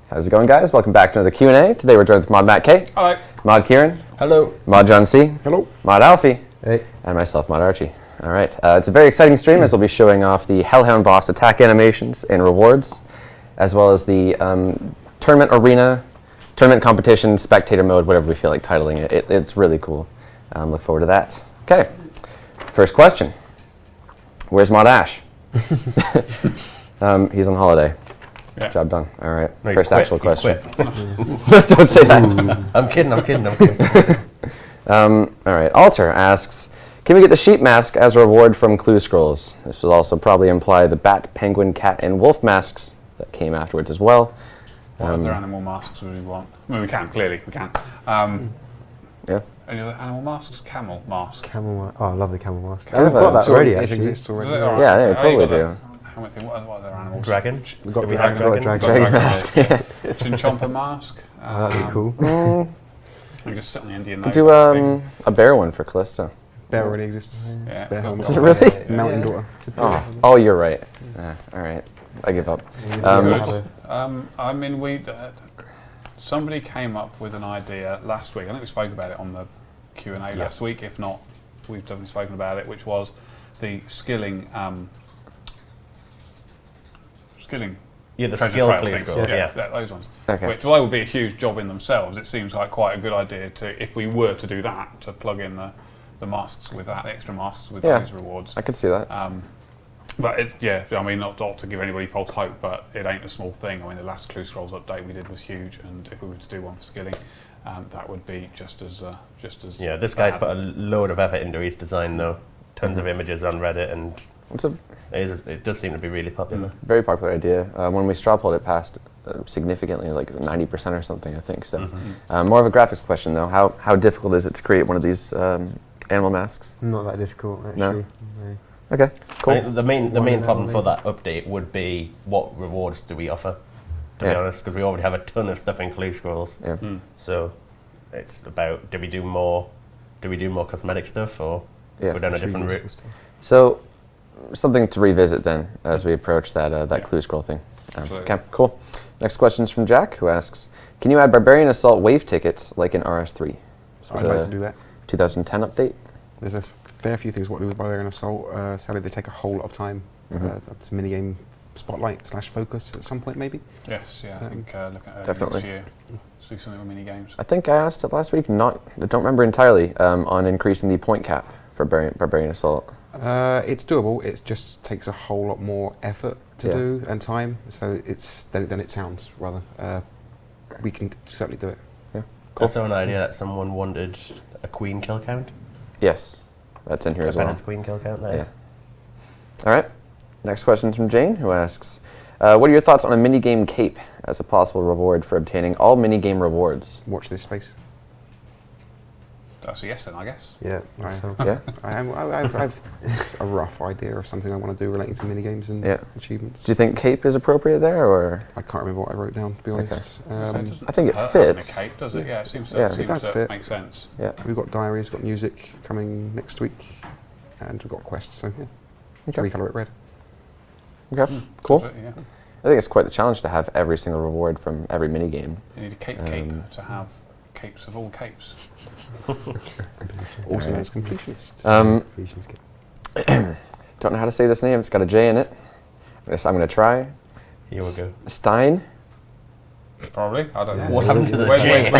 How's it going, guys? Welcome back to another Q&A. Today we're joined with Mod Matt K. Hello. Mod Kieran. Hello. Mod John C. Hello. Mod Alfie. Hey. And myself, Mod Archie. All right. It's a very exciting stream as we'll be showing off the Hellhound boss attack animations and rewards, as well as the tournament arena, tournament competition, spectator mode, whatever we feel like titling it. It's really cool. Look forward to that. Okay. First question. Where's Mod Ash? He's on holiday. Yeah. Job done. All right. No, First actual question. Quit. Don't say that. I'm kidding. All right. Alter asks, can we get the sheep mask as a reward from clue scrolls? This will also probably imply the bat, penguin, cat, and wolf masks that came afterwards as well. What other animal masks would we want? I mean, we can, clearly, we can. Yeah. Any other animal masks? Camel mask. Camel mask. Oh, I love the camel mask. Kind of We've got that already, It actually. exists already. Yeah, totally do. How many things? What other animals? Dragon. We've got Do we dragon. have We've got a Dragon dragons? mask. Yeah. Chinchomper mask. Oh, that'd be cool. We just sit on the Indian Could nose. do a bear one for Callisto. Bear already exists. Yeah. Bear helmet. Is it really? Mountain daughter. Oh, you're right. All right. I give up. I mean, somebody came up with an idea last week. I think we spoke about it on the Q&A last week. If not, we've definitely spoken about it, which was the skilling. Yeah, the treasure skill trail clue things. scrolls. Yeah. Those ones. Okay. Which, although would be a huge job in themselves, it seems like quite a good idea to, if we were to do that, to plug in the masks with that, the extra masks with those rewards. I could see that. But I mean, not to give anybody false hope, but it ain't a small thing. I mean, the last clue scrolls update we did was huge, and if we were to do one for skilling, that would be just as. Yeah, this guy's put a load of effort into his design, though. Tons of images on Reddit, and it does seem to be really popular. Very popular idea. When we straw pulled it past significantly, like 90% or something, I think. So, more of a graphics question though. How difficult is it to create one of these animal masks? Not that difficult, actually. No. Okay, cool. I think the main problem for that update would be what rewards do we offer, to be honest, because we already have a ton of stuff in clue scrolls. Yeah. So it's about, do we do more cosmetic stuff, or go down a different route? So something to revisit then as we approach that clue scroll thing. Okay, cool. Next question is from Jack, who asks, can you add Barbarian Assault wave tickets like in RS3? I'd like to do that. 2010 update? There's a fair few things what to do with Barbarian Assault. Sadly, they take a whole lot of time. That's minigame spotlight / focus at some point, maybe. Yes, yeah, I think looking at definitely. next year, let's do something with mini games. I think I asked it last week, I don't remember entirely, on increasing the point cap for Barbarian Assault. It's doable. It just takes a whole lot more effort to do and time. So then it sounds rather. We can certainly do it. Yeah, cool. Also an idea that someone wanted a queen kill count. Yes, that's in here as well. Penance queen kill count, nice. All right. Next question is from Jane, who asks, what are your thoughts on a minigame cape as a possible reward for obtaining all minigame rewards? Watch this space. That's a yes then, I guess. Yeah. Yeah. I've a rough idea of something I want to do relating to minigames and achievements. Do you think cape is appropriate there, or? I can't remember what I wrote down, to be honest. I think it hurt having fits. A cape, does it? Yeah, it seems it does fit. Make sense. Yeah. We've got diaries, got music coming next week, and we've got quests, so yeah. Recolour it red. Okay, cool. Yeah. I think it's quite the challenge to have every single reward from every minigame. You need a cape to have capes of all capes. Also known as completionist. Don't know how to say this name. It's got a J in it. I'm going to try. Here we go. Stein. Probably. I don't know. What happened to the Where's J? the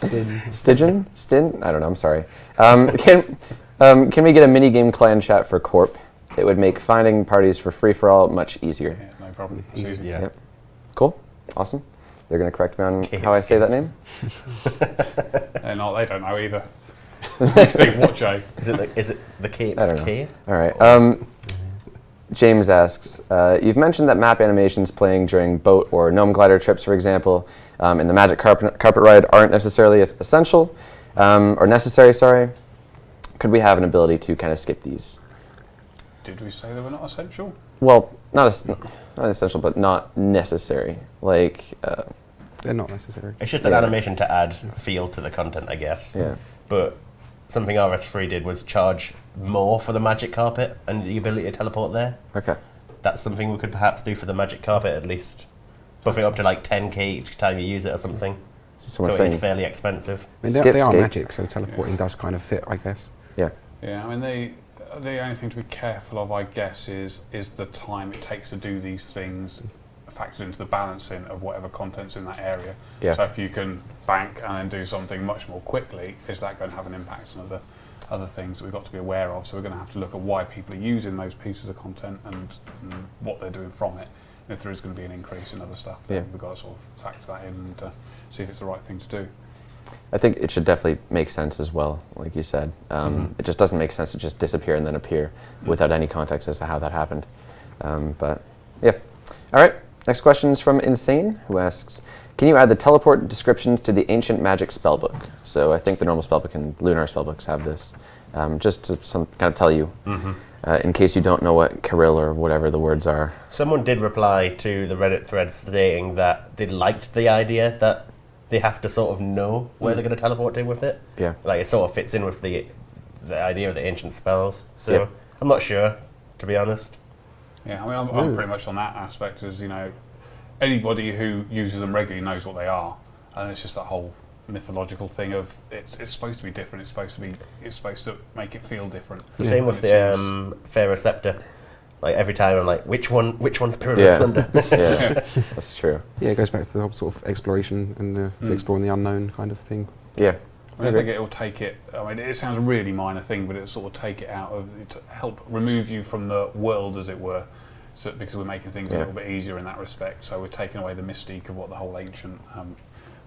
cape? Stigen? Stin? I don't know. I'm sorry. Can we get a minigame clan chat for Corp? It would make finding parties for free-for-all much easier. Yeah, no problem. Easy. Yeah. Yep. Cool. Awesome. They're going to correct me on how I say that name? They don't know either. Steve, what, Jay? Is it the capes? I don't know. K? All right. James asks, you've mentioned that map animations playing during boat or gnome glider trips, for example, in the Magic Carpet Ride aren't necessarily essential, or necessary, sorry. Could we have an ability to kind of skip these? Did we say they were not essential? Well, not essential, but not necessary. Like, They're not necessary. It's just an animation to add feel to the content, I guess. Yeah. But something RS3 did was charge more for the magic carpet and the ability to teleport there. Okay. That's something we could perhaps do for the magic carpet at least. buff it up to like 10k each time you use it or something. So it's fairly expensive. I mean, they are magic, so teleporting does kind of fit, I guess. Yeah. Yeah, I mean, the only thing to be careful of, I guess, is the time it takes to do these things factored into the balancing of whatever content's in that area. Yeah. So if you can bank and then do something much more quickly, is that going to have an impact on other things that we've got to be aware of? So we're going to have to look at why people are using those pieces of content and what they're doing from it. And if there is going to be an increase in other stuff, then we've got to sort of factor that in and see if it's the right thing to do. I think it should definitely make sense as well, like you said. It just doesn't make sense to just disappear and then appear without any context as to how that happened. But yeah. All right. Next question is from Insane, who asks, can you add the teleport descriptions to the Ancient Magic spellbook? So I think the normal spellbook and Lunar spellbooks have this. Just to kind of tell you, in case you don't know what Kirill or whatever the words are. Someone did reply to the Reddit thread stating that they liked the idea that they have to sort of know where they're going to teleport to with it. Yeah. Like it sort of fits in with the idea of the ancient spells. So I'm not sure, to be honest. Yeah, I mean, I'm pretty much on that aspect. As you know, anybody who uses them regularly knows what they are, and it's just that whole mythological thing of it's supposed to be different. It's supposed to make it feel different. It's the same with the Pharaoh Scepter. Like every time I'm like, which one's Pyramid Plunder? Yeah, that's true. Yeah, it goes back to the whole sort of exploration and exploring the unknown kind of thing. Yeah. I think it will take it. I mean, it sounds a really minor thing, but it'll sort of take it out of to help remove you from the world, as it were. So because we're making things a little bit easier in that respect, so we're taking away the mystique of what the whole ancient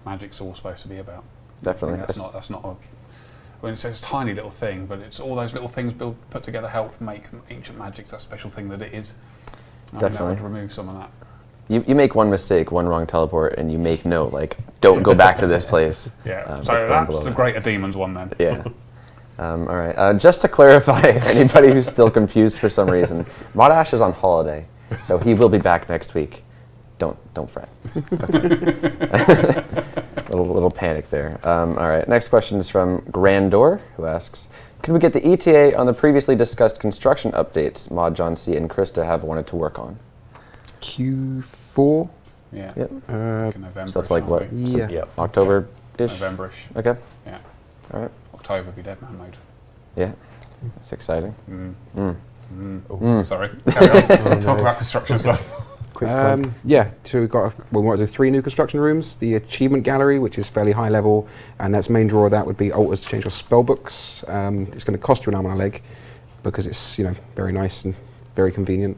magic's all supposed to be about. Definitely. That's not. I mean, it's a tiny little thing, but it's all those little things put together help make ancient magic that special thing that it is. Definitely. To remove some of that. You make one mistake, one wrong teleport, and you make note, like, don't go back to this place. Yeah, so that's the Greater Demons one then. Yeah. All right. Just to clarify, anybody who's still confused for some reason, Modash is on holiday, so he will be back next week. Don't fret. little panic there. All right. Next question is from Grandor, who asks, could we get the ETA on the previously discussed construction updates Mod John C. and Krista have wanted to work on? Q4. Yeah. Yep. November. So that's like what? Yeah. October-ish? November-ish. Okay. Yeah. All right. October would be Dead Man mode. Yeah. That's exciting. Sorry. Carry on. Talk about construction stuff. Yeah, so we want to do 3 new construction rooms. The achievement gallery, which is fairly high level, and that's main draw of that would be altars to change your spell books. It's going to cost you an arm and a leg because it's very nice and very convenient.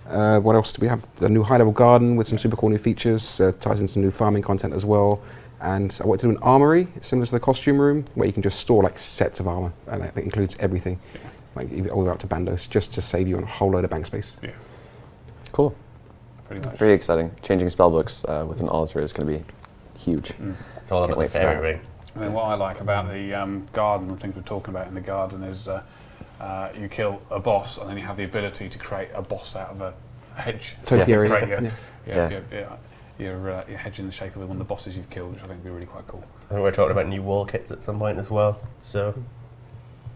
What else do we have? A new high level garden with some super cool new features, ties in some new farming content as well. And I want to do an armory similar to the costume room where you can just store like sets of armor, and that includes everything, like all the way up to bandos, just to save you a whole load of bank space. Yeah. Cool. Pretty much. Very exciting. Changing spellbooks with an altar is going to be huge. It's all about the fairy ring. I mean, what I like about the garden and things we're talking about in the garden is you kill a boss and then you have the ability to create a boss out of a hedge. Topiary. Your hedge in the shape of one of the bosses you've killed, which I think would be really quite cool. And we're talking about new wall kits at some point as well. So,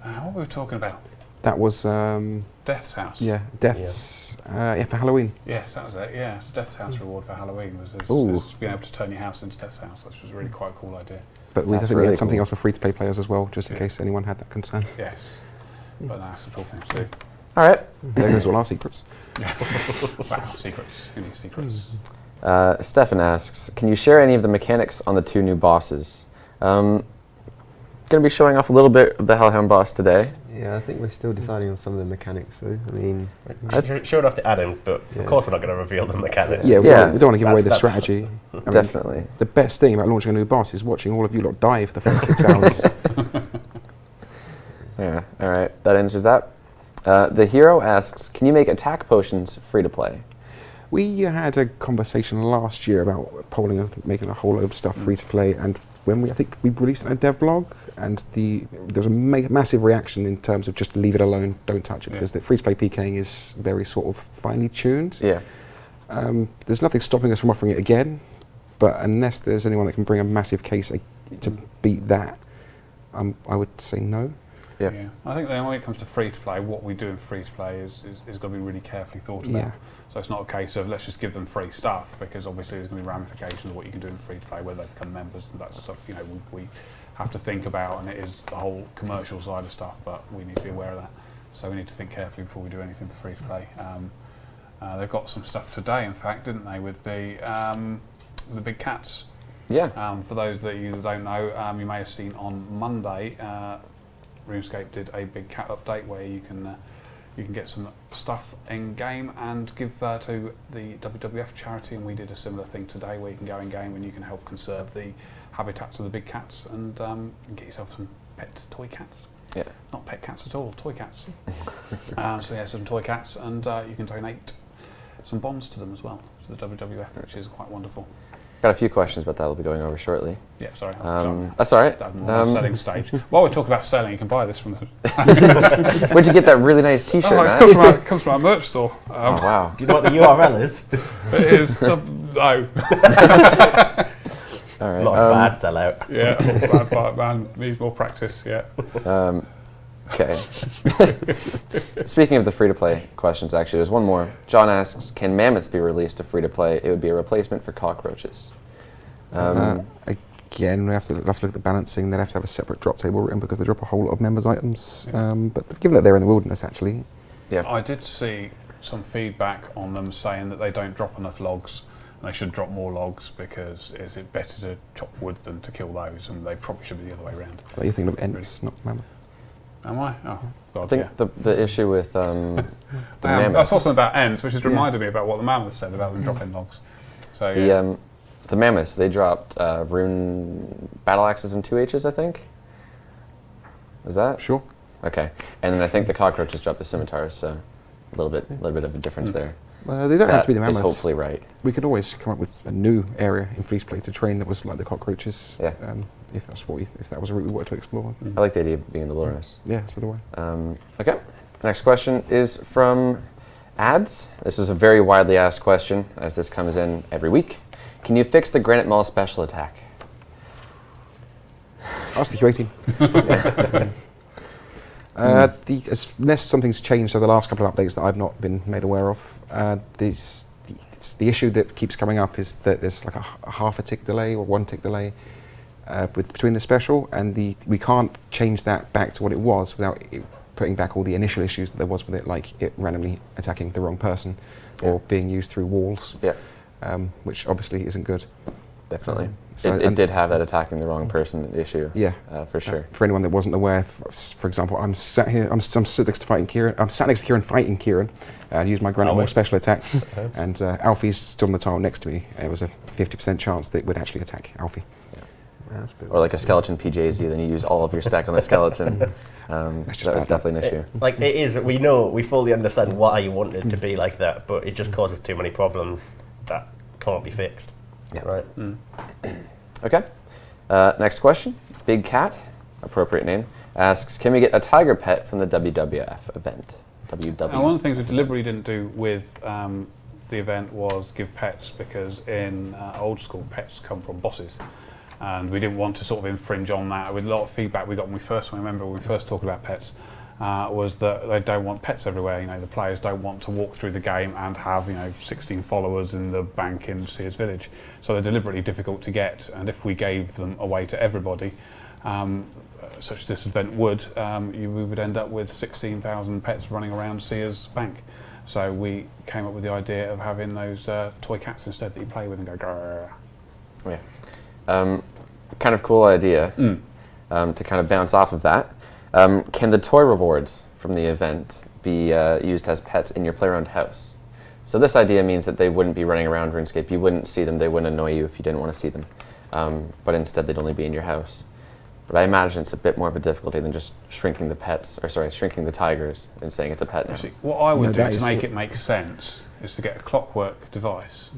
what were we talking about? That was Death's House. Yeah, Death's for Halloween. Yes, that was it. Yeah, so Death's House reward for Halloween was being able to turn your house into Death's House, which was a really quite a cool idea. But we had something else for free-to-play players as well, just in case anyone had that concern. Yes, but that's the cool thing to do. All right. There goes all our secrets. Wow, secrets. Who needs secrets? Stefan asks, can you share any of the mechanics on the 2 new bosses? Going to be showing off a little bit of the Hellhound boss today. Yeah, I think we're still deciding on some of the mechanics though. I mean, showed off the atoms, but of course we're not going to reveal the mechanics. Yeah, we don't want to give away the strategy. Definitely. The best thing about launching a new boss is watching all of you lot die for the first 6 hours. Yeah, all right, that answers that. The hero asks, can you make attack potions free to play? We had a conversation last year about making a whole load of stuff free to play, and when I think we released a dev blog, and there was a massive reaction in terms of just leave it alone, don't touch it, because the free to play PKing is very sort of finely tuned. Yeah. There's nothing stopping us from offering it again, but unless there's anyone that can bring a massive case to beat that, I would say no. Yeah. I think that when it comes to free to play, what we do in free to play is going to be really carefully thought about. Yeah. So it's not a case of let's just give them free stuff, because obviously there's going to be ramifications of what you can do in free to play, whether they become members and that stuff. We have to think about, and it is the whole commercial side of stuff, but we need to be aware of that. So we need to think carefully before we do anything for free to play. They've got some stuff today, in fact, didn't they, with the big cats? Yeah. For those that you don't know, you may have seen on Monday, RuneScape did a big cat update where you can get some stuff in game and give to the WWF charity, and we did a similar thing today where you can go in game and you can help conserve the habitats of the big cats and get yourself some pet toy cats. Yeah. Not pet cats at all, toy cats. So yeah, some toy cats, and you can donate some bonds to them as well, to the WWF, which is quite wonderful. Got a few questions, but that will be going over shortly. Yeah, sorry. That's all right. Selling stage. While we talk about selling, you can buy this from the... Where'd you get that really nice T-shirt, it Matt? comes from our merch store. Oh, wow. Do you know what the URL is? It is... no. All right. Not a bad sellout. Yeah, bad man needs more practice, yeah. Okay. Speaking of the free-to-play questions, actually, there's one more. John asks, can mammoths be released to free-to-play? It would be a replacement for cockroaches. Again, we have to look at the balancing. They'd have to have a separate drop table written because they drop a whole lot of members' items. But given that they're in the wilderness, actually. Yeah. I did see some feedback on them saying that they don't drop enough logs, and they should drop more logs, because is it better to chop wood than to kill those, and they probably should be the other way around. But you're thinking of ents, not mammoths. Am I? Oh, God, I think the issue with the I mammoths... saw something about ents, which has reminded me about what the mammoths said about them dropping logs. So the mammoths, they dropped rune battle axes and 2Hs, I think. Is that? Sure. Okay. And then I think the cockroaches dropped the scimitars, so a little bit of a difference there. They don't have to be the mammoths. Is hopefully right. We could always come up with a new area in free play to train that was like the cockroaches. Yeah. If that was a route we wanted to explore. I like the idea of being in the wilderness. Yeah, so do I. Okay. Next question is from Ads. This is a very widely asked question, as this comes in every week. Can you fix the Granite Maul special attack? Ask the Q18. Unless something's changed over the last couple of updates that I've not been made aware of, the issue that keeps coming up is that there's like a half a tick delay or 1 tick delay between the special, and we can't change that back to what it was without it putting back all the initial issues that there was with it, like it randomly attacking the wrong person or being used through walls, which obviously isn't good. Definitely. So it did have that attacking the wrong person issue. Yeah, for sure. For anyone that wasn't aware, for example, I'm sat here. I'm sat next to Kieran. I'm sat next to Kieran fighting Kieran, and use my Granite Maul special attack. And Alfie's stood on the tile next to me. And it was a 50% chance that it would actually attack Alfie. Yeah. Or like a skeleton PJZ, then you use all of your spec on the skeleton. That was definitely an issue. It is. We fully understand why you want it to be like that, but it just causes too many problems that can't be fixed. Yeah. Right. Okay. Next question. Big Cat, appropriate name, asks, can we get a tiger pet from the WWF event? Now, one of the things we deliberately didn't do with the event was give pets, because in Old School, pets come from bosses. And we didn't want to sort of infringe on that. With a lot of feedback we got when we first talked about pets, was that they don't want pets everywhere. The players don't want to walk through the game and have 16 followers in the bank in Sears Village. So they're deliberately difficult to get. And if we gave them away to everybody, such as this event would, we would end up with 16,000 pets running around Sears Bank. So we came up with the idea of having those toy cats instead that you play with and go grrr. Yeah. Kind of cool idea. To kind of bounce off of that. Can the toy rewards from the event be used as pets in your play-around house? So this idea means that they wouldn't be running around RuneScape. You wouldn't see them. They wouldn't annoy you if you didn't want to see them. But instead, they'd only be in your house. But I imagine it's a bit more of a difficulty than just shrinking the tigers and saying it's a pet now. Actually, what I would do to make it make sense is to get a clockwork device,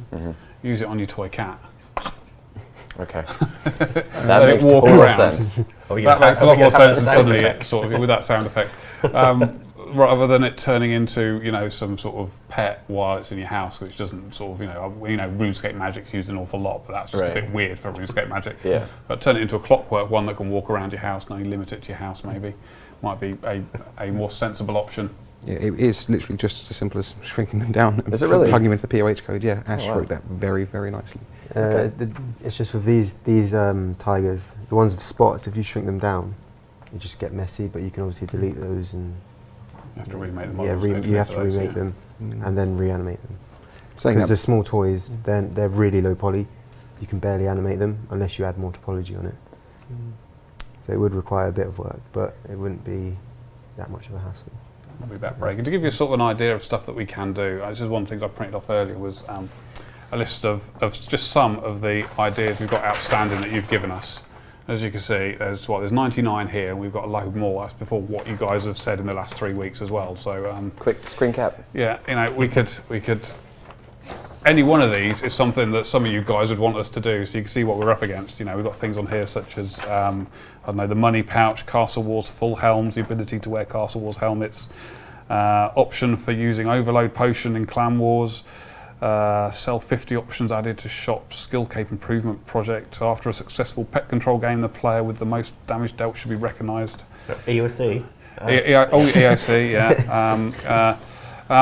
use it on your toy cat. Okay. That makes total sense. That makes a lot more sense than suddenly it sort of with that sound effect. Rather than it turning into some sort of pet while it's in your house, which doesn't sort of RuneScape Magic's used an awful lot, but that's just a bit weird for RuneScape Magic. Yeah. But turn it into a clockwork one that can walk around your house, and only limit it to your house maybe might be a more sensible option. Yeah, it is literally just as simple as shrinking them down and Is it really? plugging them into the POH code. Yeah, Ash wow. wrote that very, very nicely. It's just with these tigers, the ones with spots, if you shrink them down, you just get messy, but you can obviously delete those and You have to remake them. you have to remake them and then reanimate them. Saying Because that, the small toys, they're really low poly. You can barely animate them unless you add more topology on it. So it would require a bit of work, but it wouldn't be that much of a hassle. I'll be backbreaking. To give you sort of an idea of stuff that we can do, this is one of the things I printed off earlier, was a list of just some of the ideas we've got outstanding that you've given us. As you can see, there's 99 here, and we've got a load more. That's before what you guys have said in the last 3 weeks as well. So Quick screen cap. yeah, you know, we could. Any one of these is something that some of you guys would want us to do, so you can see what we're up against. You know, we've got things on here such as I don't know, the money pouch, Castle Wars full helms, the ability to wear Castle Wars helmets, option for using overload potion in Clan Wars, sell 50 options added to shop, skill cape improvement project. After a successful pet control game, the player with the most damage dealt should be recognised. EOC. EOC, yeah.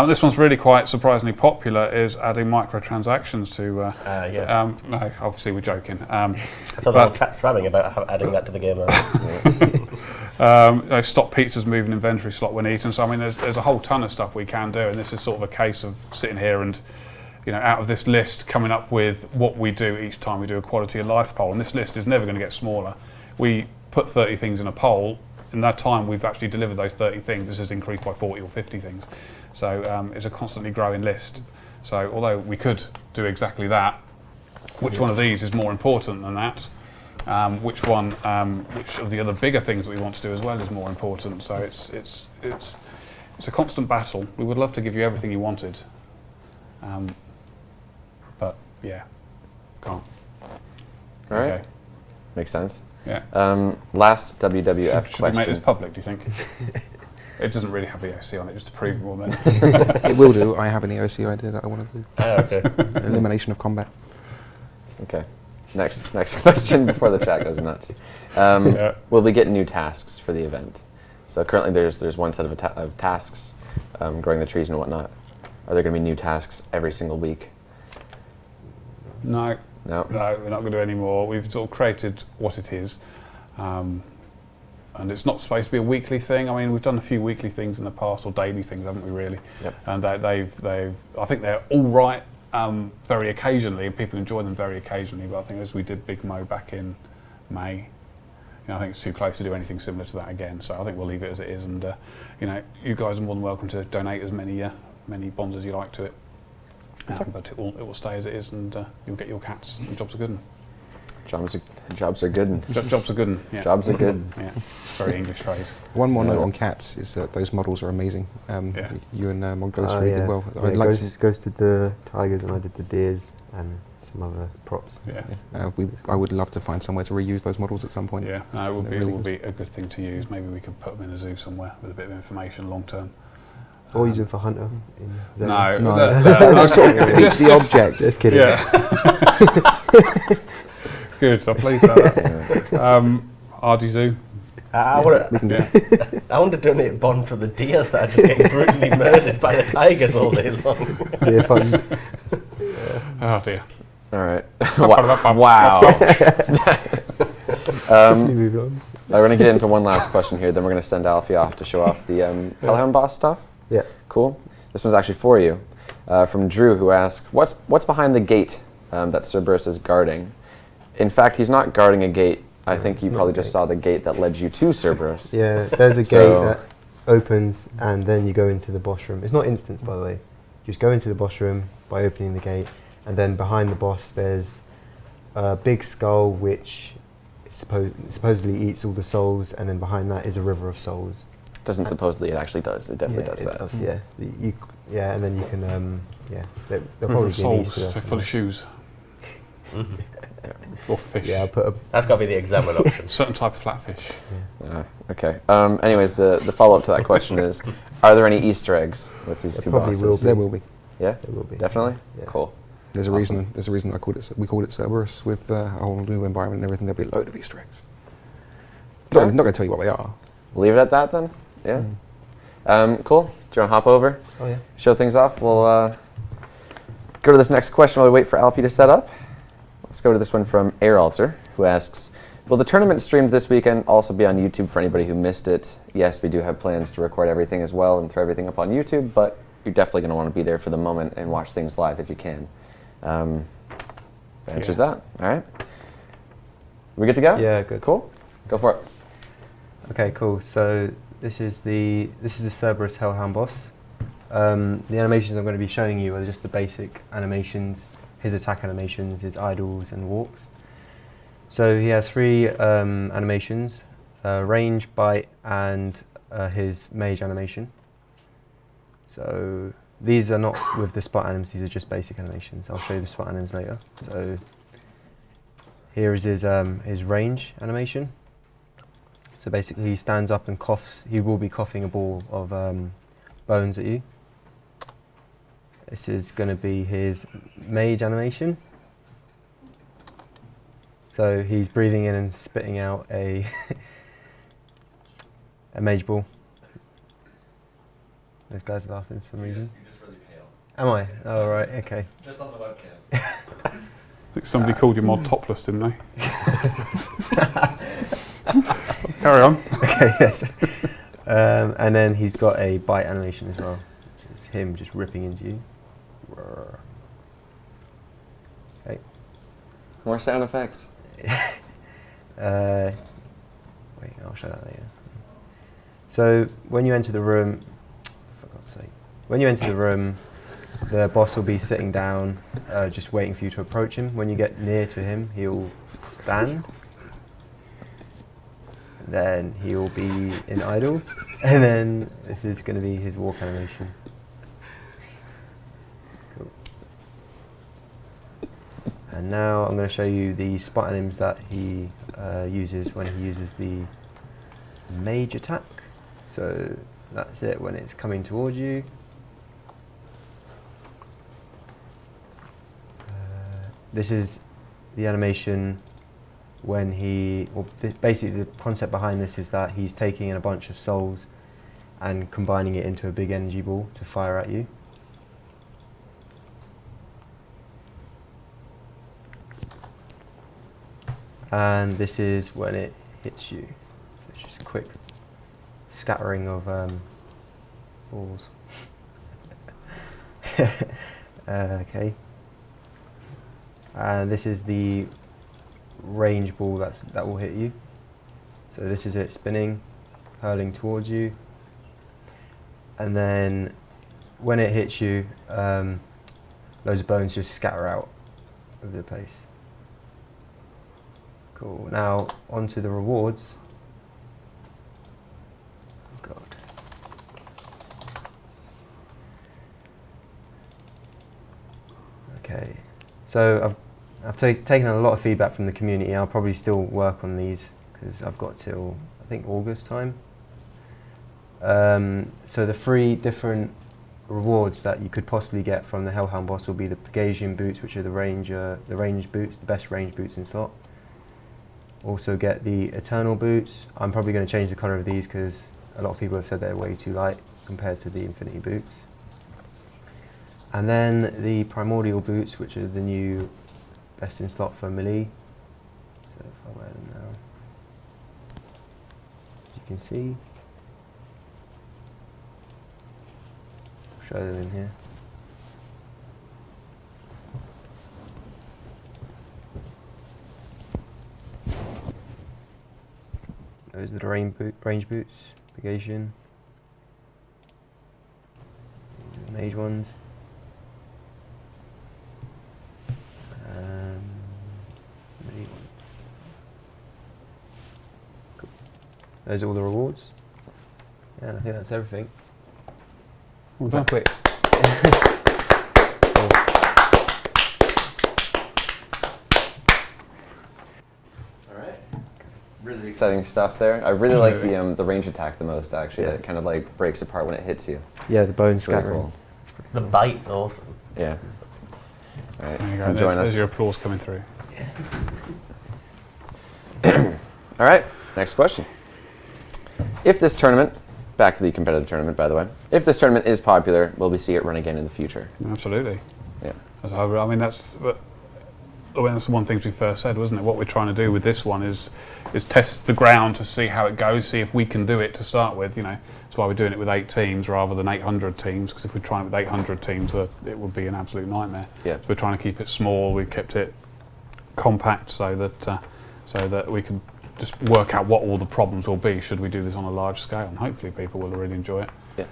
This one's really quite surprisingly popular, is adding microtransactions to... Yeah. no, obviously we're joking. I saw the whole chat spamming about adding that to the game. Stop pizzas moving inventory slot when eaten. So I mean, there's a whole ton of stuff we can do, and this is sort of a case of sitting here and, you know, out of this list, coming up with what we do each time we do a quality of life poll. And this list is never going to get smaller. We put 30 things in a poll. In that time, we've actually delivered those 30 things. This has increased by 40 or 50 things. So it's a constantly growing list. So although we could do exactly that, which one of these is more important than that? Which of the other bigger things that we want to do as well is more important? So it's a constant battle. We would love to give you everything you wanted, but yeah, can't. All right. Okay. Makes sense. Yeah. Last WWF Should question. we make this public, do you think? It doesn't really have EOC on it, just to prove it more than it will do. I have an EOC idea that I want to do. Okay. Elimination of combat. Okay. Next question before the chat goes nuts. Will we get new tasks for the event? So currently there's one set of tasks, growing the trees and whatnot. Are there going to be new tasks every single week? No. No. No, we're not going to do any more. We've sort of created what it is. And it's not supposed to be a weekly thing. I mean, we've done a few weekly things in the past, or daily things, haven't we, really? Yep. And I think they're all right very occasionally, and people enjoy them very occasionally, but I think as we did Big Mo back in May, you know, I think it's too close to do anything similar to that again, so I think we'll leave it as it is, and you know, you guys are more than welcome to donate as many bonds as you like to it, but it will stay as it is, and you'll get your cats, and jobs are good. Jobs are good. Jobs are good. Yeah. Jobs are good. Yeah, very English phrase. One more note on cats is that those models are amazing. You and Mongoose really did well. Yeah, Ghost did the tigers and I did the deers and some other props. Yeah. I would love to find somewhere to reuse those models at some point. Yeah, no, it would be a good thing to use. Maybe we could put them in a zoo somewhere with a bit of information long term. Or use them for Hunter. No, I sort of defeat the object. Just kidding. Yeah. Good, I'm pleased about that. RD Zoo. I want to donate bonds for the deers that are just getting brutally murdered by the tigers all day long. Deer fun. Oh dear. All right. Wow. Move on. We're going to get into one last question here, then we're going to send Alfie off to show off the Hellhound boss stuff. Yeah. Cool. This one's actually for you, from Drew, who asks, "What's behind the gate that Cerberus is guarding?" In fact, he's not guarding a gate. I think you probably just saw the gate that led you to Cerberus. Yeah, there's a gate that opens and then you go into the boss room. It's not instance, by the way. You just go into the boss room by opening the gate, and then behind the boss there's a big skull which supposedly eats all the souls, and then behind that is a river of souls. Doesn't supposedly, it actually does. It definitely does that. Does, yeah. And then you can, there'll probably be an Easter. Full of shoes. Or fish. Yeah, That's got to be the examine option. Certain type of flatfish. Yeah. Okay. Anyways, the follow-up to that question is, are there any Easter eggs with these two bosses? There will be. Yeah? There will be. Definitely? Yeah. Cool. There's a reason we called it Cerberus, with a whole new environment and everything. There'll be a load of Easter eggs. Not going to tell you what they are. leave it at that then? Yeah. Cool. Do you want to hop over? Oh yeah. Show things off? We'll go to this next question while we wait for Alfie to set up. Let's go to this one from Airalter, who asks, will the tournament streamed this weekend also be on YouTube for anybody who missed it? Yes, we do have plans to record everything as well and throw everything up on YouTube, but you're definitely going to want to be there for the moment and watch things live if you can. That answers that. All right. We good to go? Yeah, good. Cool. Go for it. Okay, cool. So this is the Cerberus Hellhound boss. The animations I'm going to be showing you are just the basic animations, his attack animations, his idles and walks. So he has 3 animations, range, bite, and his mage animation. So these are not with the spot anims, these are just basic animations. I'll show you the spot anims later. So here is his range animation. So basically he stands up and coughs, he will be coughing a ball of bones at you. This is going to be his mage animation. So he's breathing in and spitting out a a mage ball. Those guys are laughing for some reason. You're just really pale. Am I? Oh right, okay. Just on the webcam. I think somebody called your mod topless, didn't they? Carry on. Okay, yes. And then he's got a bite animation as well, which is him just ripping into you. Okay. More sound effects. Wait, I'll show that later. So when you enter the room, for God's sake, when you enter the room, the boss will be sitting down, just waiting for you to approach him. When you get near to him, he'll stand. Then he will be in idle, and then this is going to be his walk animation. Cool. And now I'm going to show you the spot anims that he uses when he uses the mage attack. So that's it when it's coming towards you. This is the animation when he, well, basically the concept behind this is that he's taking in a bunch of souls and combining it into a big energy ball to fire at you. And this is when it hits you. So it's just a quick scattering of balls. Okay. And this is the range ball that will hit you. So this is it spinning, hurling towards you. And then when it hits you, loads of bones just scatter out over the place. Cool. Now onto the rewards. God. Okay. So I've taken a lot of feedback from the community. I'll probably still work on these because I've got till I think August time. So the 3 different rewards that you could possibly get from the Hellhound boss will be the Pegasian boots, which are the range boots, the best range boots in slot. Also get the Eternal boots. I'm probably going to change the colour of these because a lot of people have said they're way too light compared to the Infinity boots. And then the Primordial boots, which are the new best in slot for melee. So if I wear them now, as you can see, I'll show them in here. Those are the range boots, Pegasian, the mage ones. Cool. Those are all the rewards. Yeah, and I think that's everything. Was that quick? Cool. All right. Really exciting stuff there. I really like the range attack the most, actually. Yeah. It kind of like breaks apart when it hits you. Yeah, the bone It's really scattering. cool. The bite's awesome. Yeah. All right. There you go. Come join There's us. your applause coming through. All right. Next question. If this tournament, back to the competitive tournament, by the way, if this tournament is popular, will we see it run again in the future? Absolutely. Yeah. I mean, that's one of the things we first said, wasn't it? What we're trying to do with this one is test the ground to see how it goes, see if we can do it to start with. You know, that's why we're doing it with 8 teams rather than 800 teams. Because if we're trying it with 800 teams, it would be an absolute nightmare. Yeah. So we're trying to keep it small. We've kept it compact so that we can just work out what all the problems will be should we do this on a large scale. And hopefully, people will really enjoy it. Yeah.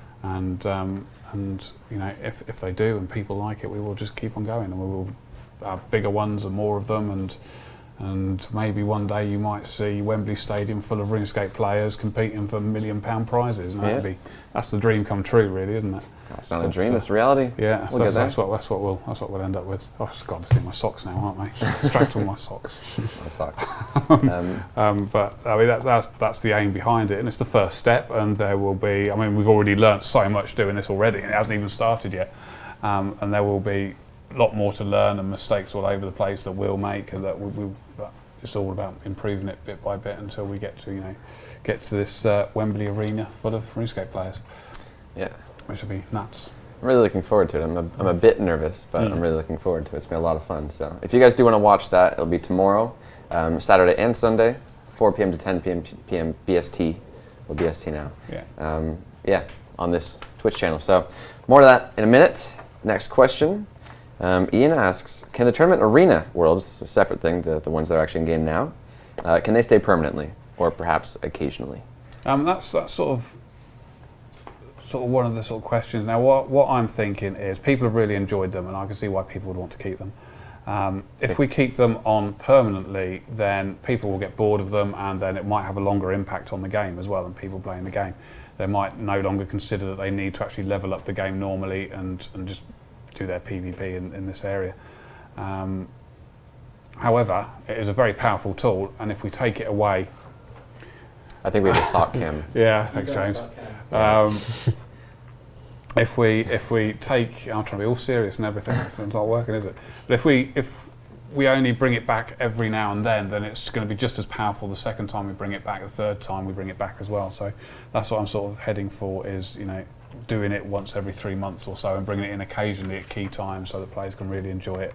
And you know, if they do and people like it, we will just keep on going, and we will have bigger ones and more of them, and maybe one day you might see Wembley Stadium full of RuneScape players competing for £1 million prizes. And that's the dream come true, really, isn't it? That's not a dream; it's reality. Yeah, we'll get there. That's what we'll end up with. Oh, I've got to see my socks now, aren't they? Distract all my socks. My socks. But I mean, that's the aim behind it, and it's the first step. And there will be. I mean, we've already learnt so much doing this already, and it hasn't even started yet. And there will be a lot more to learn and mistakes all over the place that we'll make, and that it's all about improving it bit by bit until we get to this Wembley arena full of RuneScape players. Yeah, which will be nuts. I'm really looking forward to it. I'm a bit nervous, but I'm really looking forward to it. It's been a lot of fun. So if you guys do want to watch that, it'll be tomorrow, Saturday and Sunday, 4 p.m. to 10 p.m. BST, or BST now. Yeah. On this Twitch channel. So more of that in a minute. Next question. Ian asks, can the tournament arena worlds, it's a separate thing, the ones that are actually in game now, can they stay permanently, or perhaps occasionally? That's sort of one of the sort of questions. Now, what I'm thinking is people have really enjoyed them, and I can see why people would want to keep them. If we keep them on permanently, then people will get bored of them, and then it might have a longer impact on the game as well, and people playing the game. They might no longer consider that they need to actually level up the game normally and just do their PvP in this area. However, it is a very powerful tool, and if we take it away... I think we have a sock cam. Yeah, thanks, James. If we take... I'm trying to be all serious and everything, it's not working, is it? But if we only bring it back every now and then it's going to be just as powerful the second time we bring it back, the third time we bring it back as well. So that's what I'm sort of heading for, is, you know, doing it once every 3 months or so and bringing it in occasionally at key times so that players can really enjoy it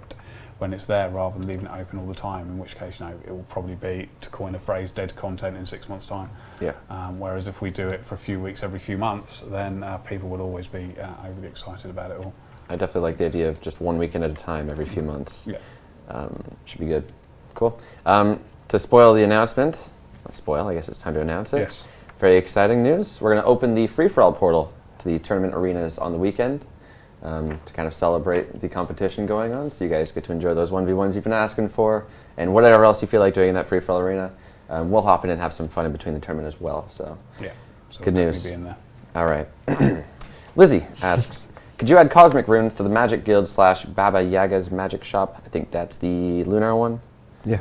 when it's there, rather than leaving it open all the time, in which case, you know, it will probably be, to coin a phrase, dead content in 6 months' time. Yeah. Whereas if we do it for a few weeks every few months, then people would always be overly excited about it all. I definitely like the idea of just 1 weekend at a time every few months. Yeah. Should be good. Cool. To spoil the announcement, not spoil, I guess it's time to announce it. Yes. Very exciting news. We're going to open the free-for-all portal to the tournament arenas on the weekend to kind of celebrate the competition going on, so you guys get to enjoy those 1v1s you've been asking for, and whatever else you feel like doing in that free-for-all arena. We'll hop in and have some fun in between the tournament as well. So, yeah, so good we'll news. be in there. All right. Lizzie asks, could you add Cosmic Rune to the Magic Guild / Baba Yaga's Magic Shop? I think that's the Lunar one. Yeah.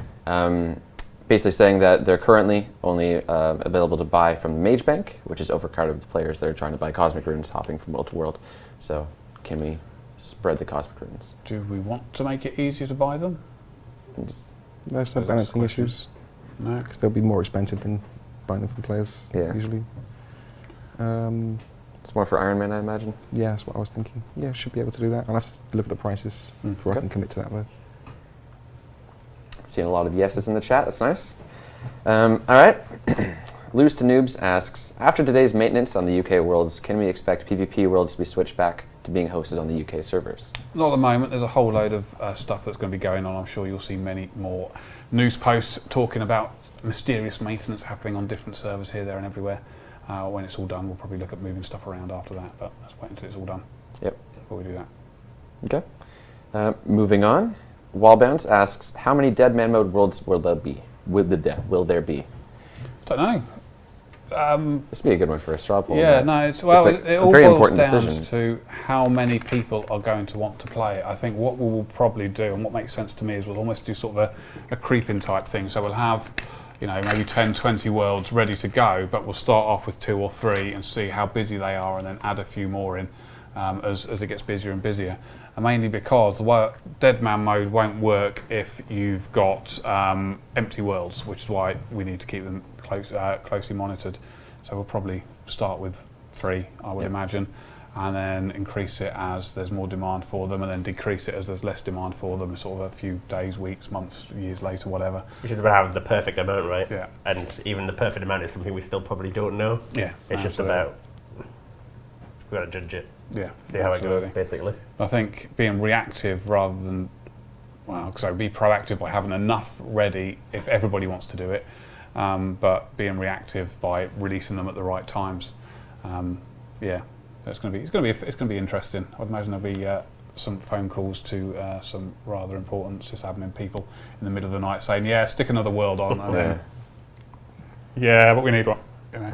Basically saying that they're currently only available to buy from the Mage Bank, which is overcrowded with players that are trying to buy Cosmic Runes hopping from world to world. So can we spread the Cosmic Runes? Do we want to make it easier to buy them? There's no balancing issues. No. Because they'll be more expensive than buying them from players, usually. It's more for Iron Man, I imagine. Yeah, that's what I was thinking. Yeah, should be able to do that. I'll have to look at the prices before I can commit to that, though. Seeing a lot of yeses in the chat, that's nice. All right. Lose to Noobs asks, after today's maintenance on the UK Worlds, can we expect PvP Worlds to be switched back to being hosted on the UK servers? Not at the moment. There's a whole load of stuff that's going to be going on. I'm sure you'll see many more news posts talking about mysterious maintenance happening on different servers here, there and everywhere. When it's all done, we'll probably look at moving stuff around after that, but let's wait until it's all done. Yep. Before we do that. Okay. Moving on. Wallbounce asks, how many Dead Man Mode worlds will there be? Will there be? Don't know. This would be a good one for a straw poll. Yeah, no, it all very boils important down decision to how many people are going to want to play it. I think what we will probably do, and what makes sense to me, is we'll almost do sort of a creeping type thing. So we'll have, you know, maybe 10, 20 worlds ready to go, but we'll start off with 2 or 3 and see how busy they are, and then add a few more in as it gets busier and busier. And mainly because the Dead Man mode won't work if you've got empty worlds, which is why we need to keep them closely monitored. So we'll probably start with 3, I would imagine, and then increase it as there's more demand for them, and then decrease it as there's less demand for them, sort of a few days, weeks, months, years later, whatever. Which is about having the perfect amount, right? Yeah. And even the perfect amount is something we still probably don't know. Yeah. It's just about, we've got to judge it. Yeah. See how it goes, basically. I think being reactive rather than, well, so be proactive by having enough ready if everybody wants to do it, but being reactive by releasing them at the right times. Yeah, it's going to be interesting. I'd imagine there'll be some phone calls to some rather important sysadmin people in the middle of the night saying, "Yeah, stick another world on." And then, yeah, but we need one. You know.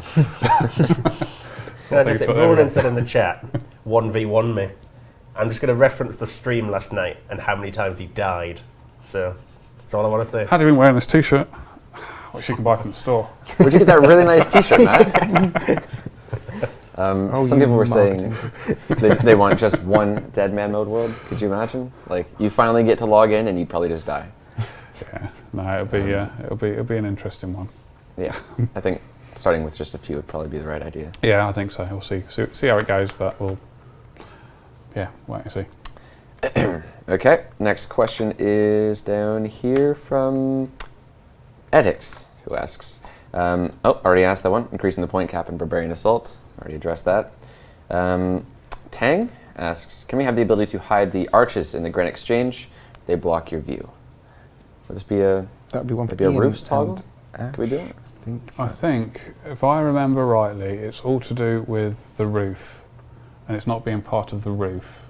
Ronan said in the chat, 1v1 me. I'm just going to reference the stream last night and how many times he died. So that's all I want to say. Had you been wearing this T-shirt, which you can buy from the store? Where'd you get that really nice T-shirt, Matt? Some people were saying they want just one dead man mode world. Could you imagine? Like, you finally get to log in and you'd probably just die. Yeah, no, it'll be an interesting one. Yeah, I think starting with just a few would probably be the right idea. Yeah, I think so. We'll see how it goes, but we'll wait and see. Okay, next question is down here from Ethics, who asks, already asked that one, increasing the point cap in Barbarian Assault. Already addressed that. Tang asks, can we have the ability to hide the arches in the Granite Exchange? They block your view. Would this be a roofs toggle? Can we do it? I think, if I remember rightly, it's all to do with the roof, and it's not being part of the roof.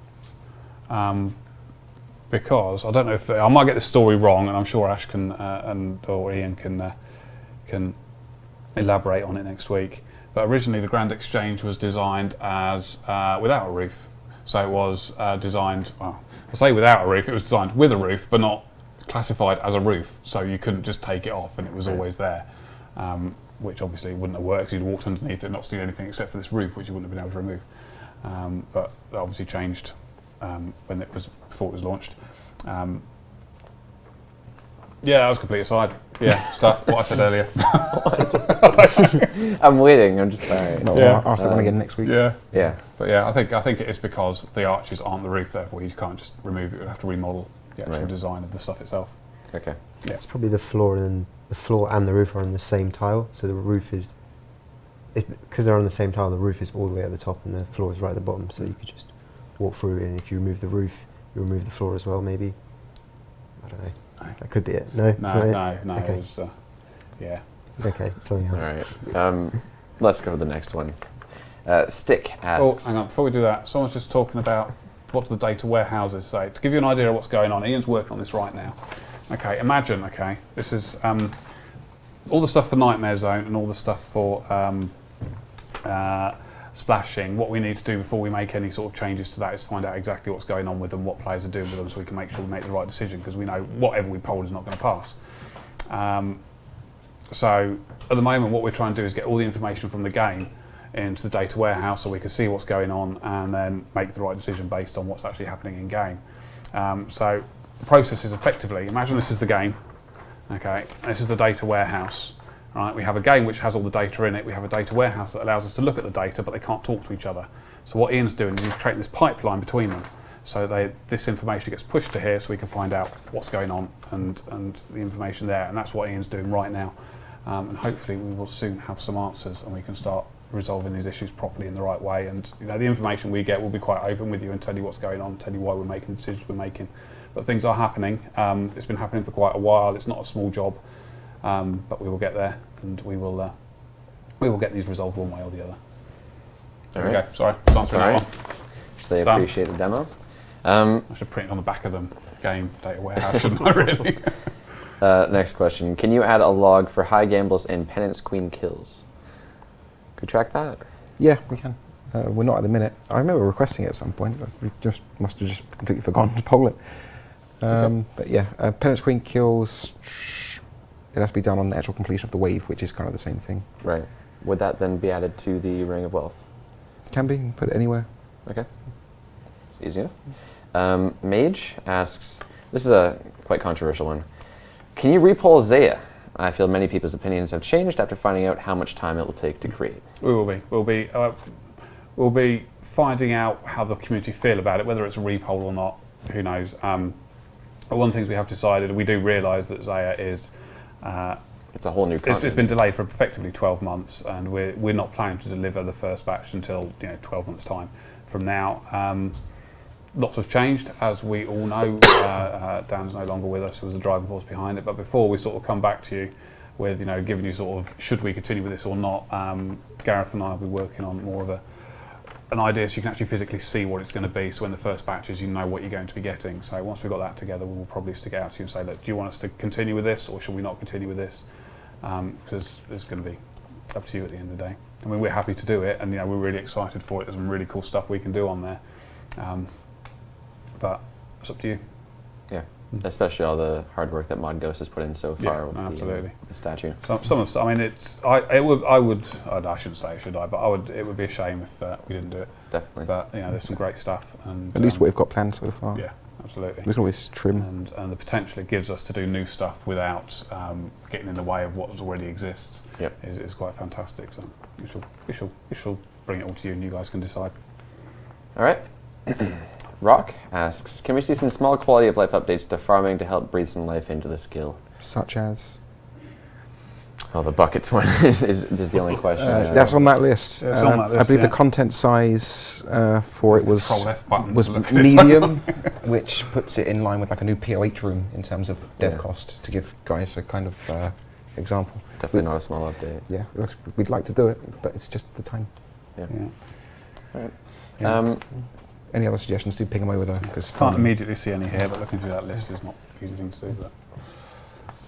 Because I don't know if I might get the story wrong, and I'm sure Ash can or Ian can elaborate on it next week. But originally, the Grand Exchange was designed as without a roof. So it was designed. Well, I say without a roof. It was designed with a roof, but not classified as a roof. So you couldn't just take it off, and it was always there. Which obviously wouldn't have worked. You'd walked underneath it and not seen anything except for this roof, which you wouldn't have been able to remove. But that obviously changed before it was launched. Yeah, that was complete aside. Yeah, stuff. What I said earlier. I'm waiting. I'm just sorry. I'll ask that one again next week. Yeah. Yeah. But yeah, I think it is because the arches aren't the roof. Therefore, you can't just remove it. You have to remodel the actual design of the stuff itself. Okay. Yeah. It's probably the floor and the roof are on the same tile, so the roof is because they're on the same tile. The roof is all the way at the top, and the floor is right at the bottom. So you could just walk through, and if you remove the roof, you remove the floor as well. Maybe. I don't know. No. That could be it. No. No. Okay. It was, yeah. Okay. Something else. All right. Let's go to the next one. Stick asks. Oh, hang on. Before we do that, someone's just talking about what do the data warehouses say. To give you an idea of what's going on, Ian's working on this right now. Okay, imagine, this is all the stuff for Nightmare Zone and all the stuff for splashing. What we need to do before we make any sort of changes to that is find out exactly what's going on with them, what players are doing with them, so we can make sure we make the right decision, because we know whatever we poll is not going to pass. So at the moment, what we're trying to do is get all the information from the game into the data warehouse so we can see what's going on and then make the right decision based on what's actually happening in game. So the process is effectively, imagine this is the game, okay, and this is the data warehouse. Right, we have a game which has all the data in it. We have a data warehouse that allows us to look at the data, but they can't talk to each other. So what Ian's doing is he's creating this pipeline between them. So this information gets pushed to here so we can find out what's going on and the information there. And that's what Ian's doing right now. And hopefully we will soon have some answers and we can start resolving these issues properly in the right way. And the information we get will be quite open with you and tell you what's going on, tell you why we're making the decisions we're making. But things are happening. It's been happening for quite a while. It's not a small job. But we will get there, and we will get these resolved one way or the other. There we go. Sorry, answering that one. So they appreciate the demo. I should print it on the back of the game data warehouse, shouldn't I? Really. Next question: can you add a log for high gambles and Penance Queen kills? Could you track that? Yeah, we can. We're not at the minute. I remember requesting it at some point. We must have just completely forgotten to poll it. Okay. But yeah, Penance Queen kills. It has to be done on the actual completion of the wave, which is kind of the same thing. Right. Would that then be added to the Ring of Wealth? Can be. You can put it anywhere. Okay. Easy enough. Mage asks, this is a quite controversial one. Can you repoll Zeah I feel many people's opinions have changed after finding out how much time it will take to create. We will be. We'll be finding out how the community feel about it, whether it's a repoll or not. Who knows? But one of the things we have decided, we do realise that Zeah is. It's a whole new content. It's been delayed for effectively 12 months, and we're not planning to deliver the first batch until 12 months' time from now. Lots has changed, as we all know. Dan's no longer with us, who was the driving force behind it. But before we sort of come back to you with, giving you sort of, should we continue with this or not, Gareth and I will be working on more of an idea so you can actually physically see what it's going to be. So when the first batch is, you know what you're going to be getting. So once we've got that together, we'll probably stick it out to you and say, look, do you want us to continue with this, or should we not continue with this? Because it's going to be up to you at the end of the day. I mean, we're happy to do it, and we're really excited for it. There's some really cool stuff we can do on there. But it's up to you. Yeah, especially all the hard work that Mod Ghost has put in so far with absolutely. The statue. Some of the stuff. I mean, I shouldn't say should I, but it would be a shame if we didn't do it. Definitely. But there's some great stuff, and At least what we've got planned so far. Yeah, absolutely. We can always trim. And the potential it gives us to do new stuff without getting in the way of what already exists. Yep. is quite fantastic. So we shall bring it all to you, and you guys can decide. All right. Rock asks, can we see some small quality of life updates to farming to help breathe some life into the skill? Such as? Oh, the buckets one is the only question. That's on that list. It's on that list, I believe yeah. the content size for it was Control F button to look at it. medium, which puts it in line with like a new POH room in terms of dev cost, to give guys a kind of example. Definitely not a small update. Yeah, we'd like to do it, but it's just the time. Yeah. Yeah. All right. Any other suggestions, do ping them over there. Can't immediately see any here, but looking through that list is not an easy thing to do. But.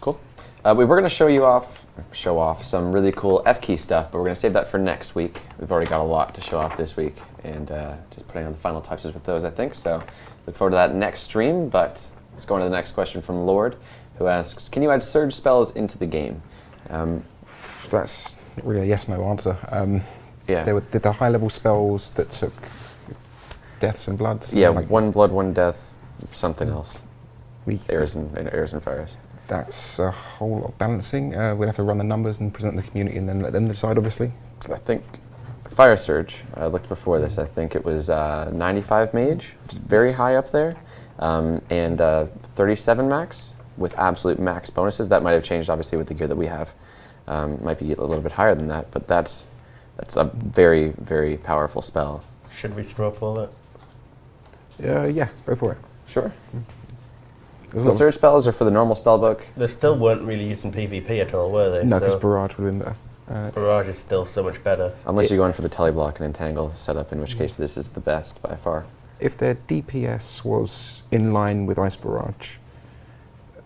Cool. We were going to show off some really cool F-key stuff, but we're going to save that for next week. We've already got a lot to show off this week, and just putting on the final touches with those, I think. So look forward to that next stream, but let's go on to the next question from Lord, who asks, can you add surge spells into the game? That's not really a yes-no answer. Yeah. There were the high-level spells that took deaths and bloods. Yeah, one blood, one death, something else. Airs and fires. That's a whole lot of balancing. We'd have to run the numbers and present the community and then let them decide, obviously. I think Fire Surge, I looked before this, I think it was 95 mage, which is very high up there, and 37 max with absolute max bonuses. That might have changed, obviously, with the gear that we have. Might be a little bit higher than that, but that's a very, very powerful spell. Should we straw pull it? Yeah, go for it. Sure. There's The surge spells are for the normal spell book. They still weren't really used in PvP at all, were they? No, because Barrage would have been better. Barrage is still so much better. Unless you're going for the teleblock and entangle setup, in which case this is the best by far. If their DPS was in line with Ice Barrage,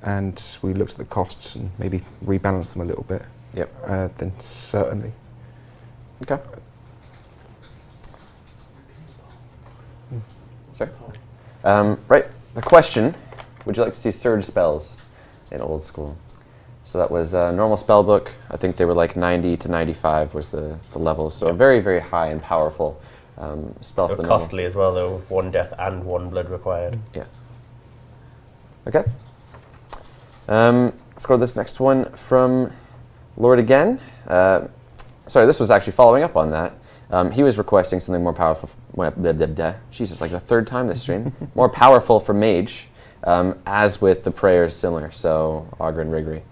and we looked at the costs and maybe rebalanced them a little bit, then certainly. Okay. Sorry. Right. The question: would you like to see surge spells in Old School? So that was normal spell book. I think they were like 90 to 95 was the levels. So a very, very high and powerful spell for the normal. Costly as well, though, with 1 death and 1 blood required. Yeah. Okay. Let's go to this next one from Lord again. Sorry, this was actually following up on that. He was requesting something more powerful. Jesus, like the third time this stream. More powerful for mage, as with the prayers similar. So Augur and Rigri.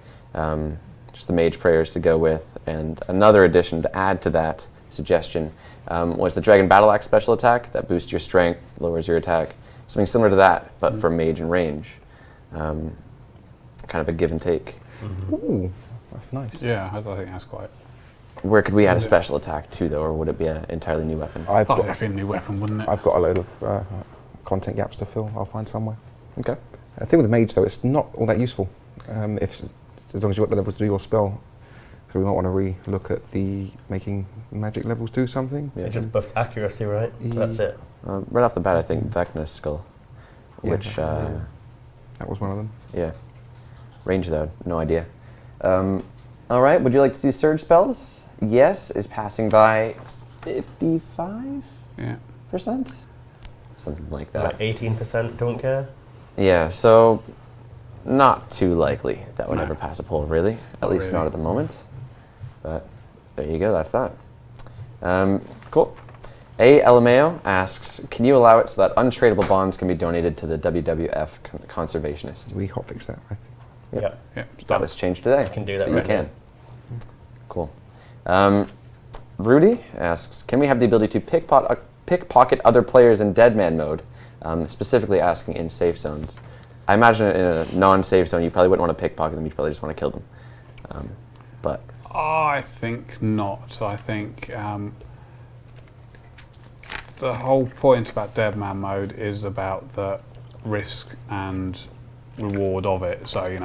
Just the mage prayers to go with. And another addition to add to that suggestion was the Dragon Battle Axe special attack that boosts your strength, lowers your attack. Something similar to that, but for mage and range. Kind of a give and take. Ooh, that's nice. Yeah, I think that's quite. Where could we add a special attack too, though, or would it be an entirely new weapon? I've That'd got be a new weapon, wouldn't it? a load of content gaps to fill. I'll find somewhere. Okay. I think with the mage though, it's not all that useful. As long as you've got the level to do your spell. So we might want to re-look at the making magic levels do something. Yeah. It just buffs accuracy, right? So that's it. Right off the bat, I think Vecna's Skull, which that was one of them. yeah, range though, no idea. All right, would you like to see surge spells? Yes, is passing by 55%, Yeah. something like that. Like 18% don't care. Yeah, so not too likely that would No. ever pass a poll, really. At least really. not at the moment. But there you go, that's that. Cool. A. LMAO asks, can you allow it so that untradeable bonds can be donated to the WWF conservationist? We hotfix that, I think. Yeah. Yeah, it's That done. was changed today. I can do that So you right can. Cool. Rudy asks, can we have the ability to pickpocket other players in deadman mode? Specifically asking in safe zones. I imagine in a non-safe zone, you probably wouldn't want to pickpocket them. You probably just want to kill them. But I think not. I think the whole point about deadman mode is about the risk and reward of it. So you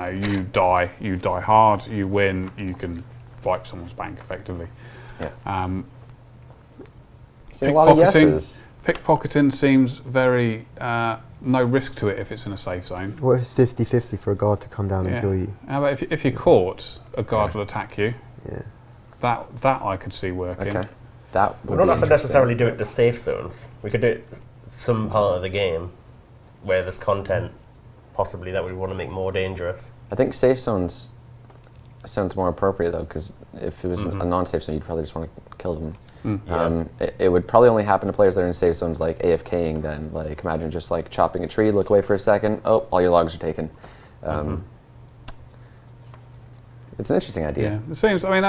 die hard, you win, you can wipe someone's bank effectively. yeah. See a lot of yeses. Pickpocketing seems very no risk to it if it's in a safe zone. What if it's 50-50 for a guard to come down and kill you? How about if you're caught, a guard will attack you. Yeah. That I could see working. Okay. That We would don't be have to interesting. necessarily do it to safe zones. We could do it some part of the game where there's content possibly that we want to make more dangerous. I think safe zones sounds more appropriate though, because if it was a non-safe zone, you'd probably just want to kill them. It would probably only happen to players that are in safe zones, like AFKing. Then, like imagine just like chopping a tree, look away for a second. Oh, all your logs are taken. It's an interesting idea. Yeah, it seems. I mean,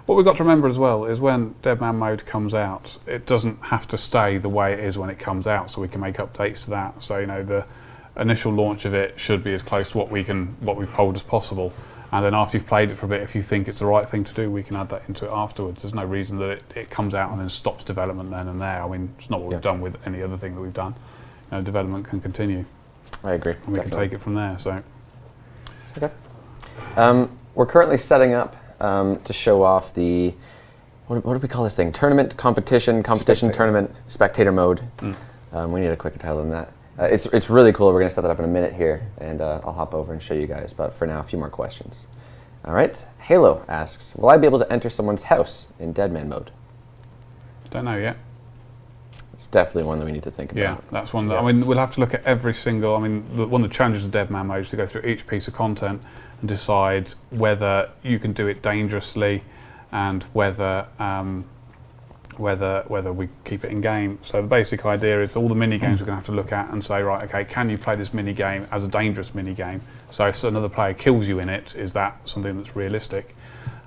what we've got to remember as well is when Deadman mode comes out, it doesn't have to stay the way it is when it comes out. So we can make updates to that. So the initial launch of it should be as close to what we've told as possible. And then after you've played it for a bit, if you think it's the right thing to do, we can add that into it afterwards. There's no reason that it comes out and then stops development then and there. I mean, it's not what we've done with any other thing that we've done. Development can continue. I agree. And we can take it from there. So. Okay. We're currently setting up to show off the what do we call this thing? Tournament, competition, Spectator. tournament, spectator mode. We need a quicker title than that. It's really cool. We're going to set that up in a minute here, and I'll hop over and show you guys. But for now, a few more questions. All right. Halo asks, will I be able to enter someone's house in Deadman mode? Don't know yet. It's definitely one that we need to think Yeah, about. that's one. I mean, we'll have to look at every single. I mean, one of the challenges of Deadman mode is to go through each piece of content and decide whether you can do it dangerously, and whether we keep it in game. So the basic idea is all the mini games we're going to have to look at and say, right, okay, can you play this mini game as a dangerous mini game? So if another player kills you in it, is that something that's realistic?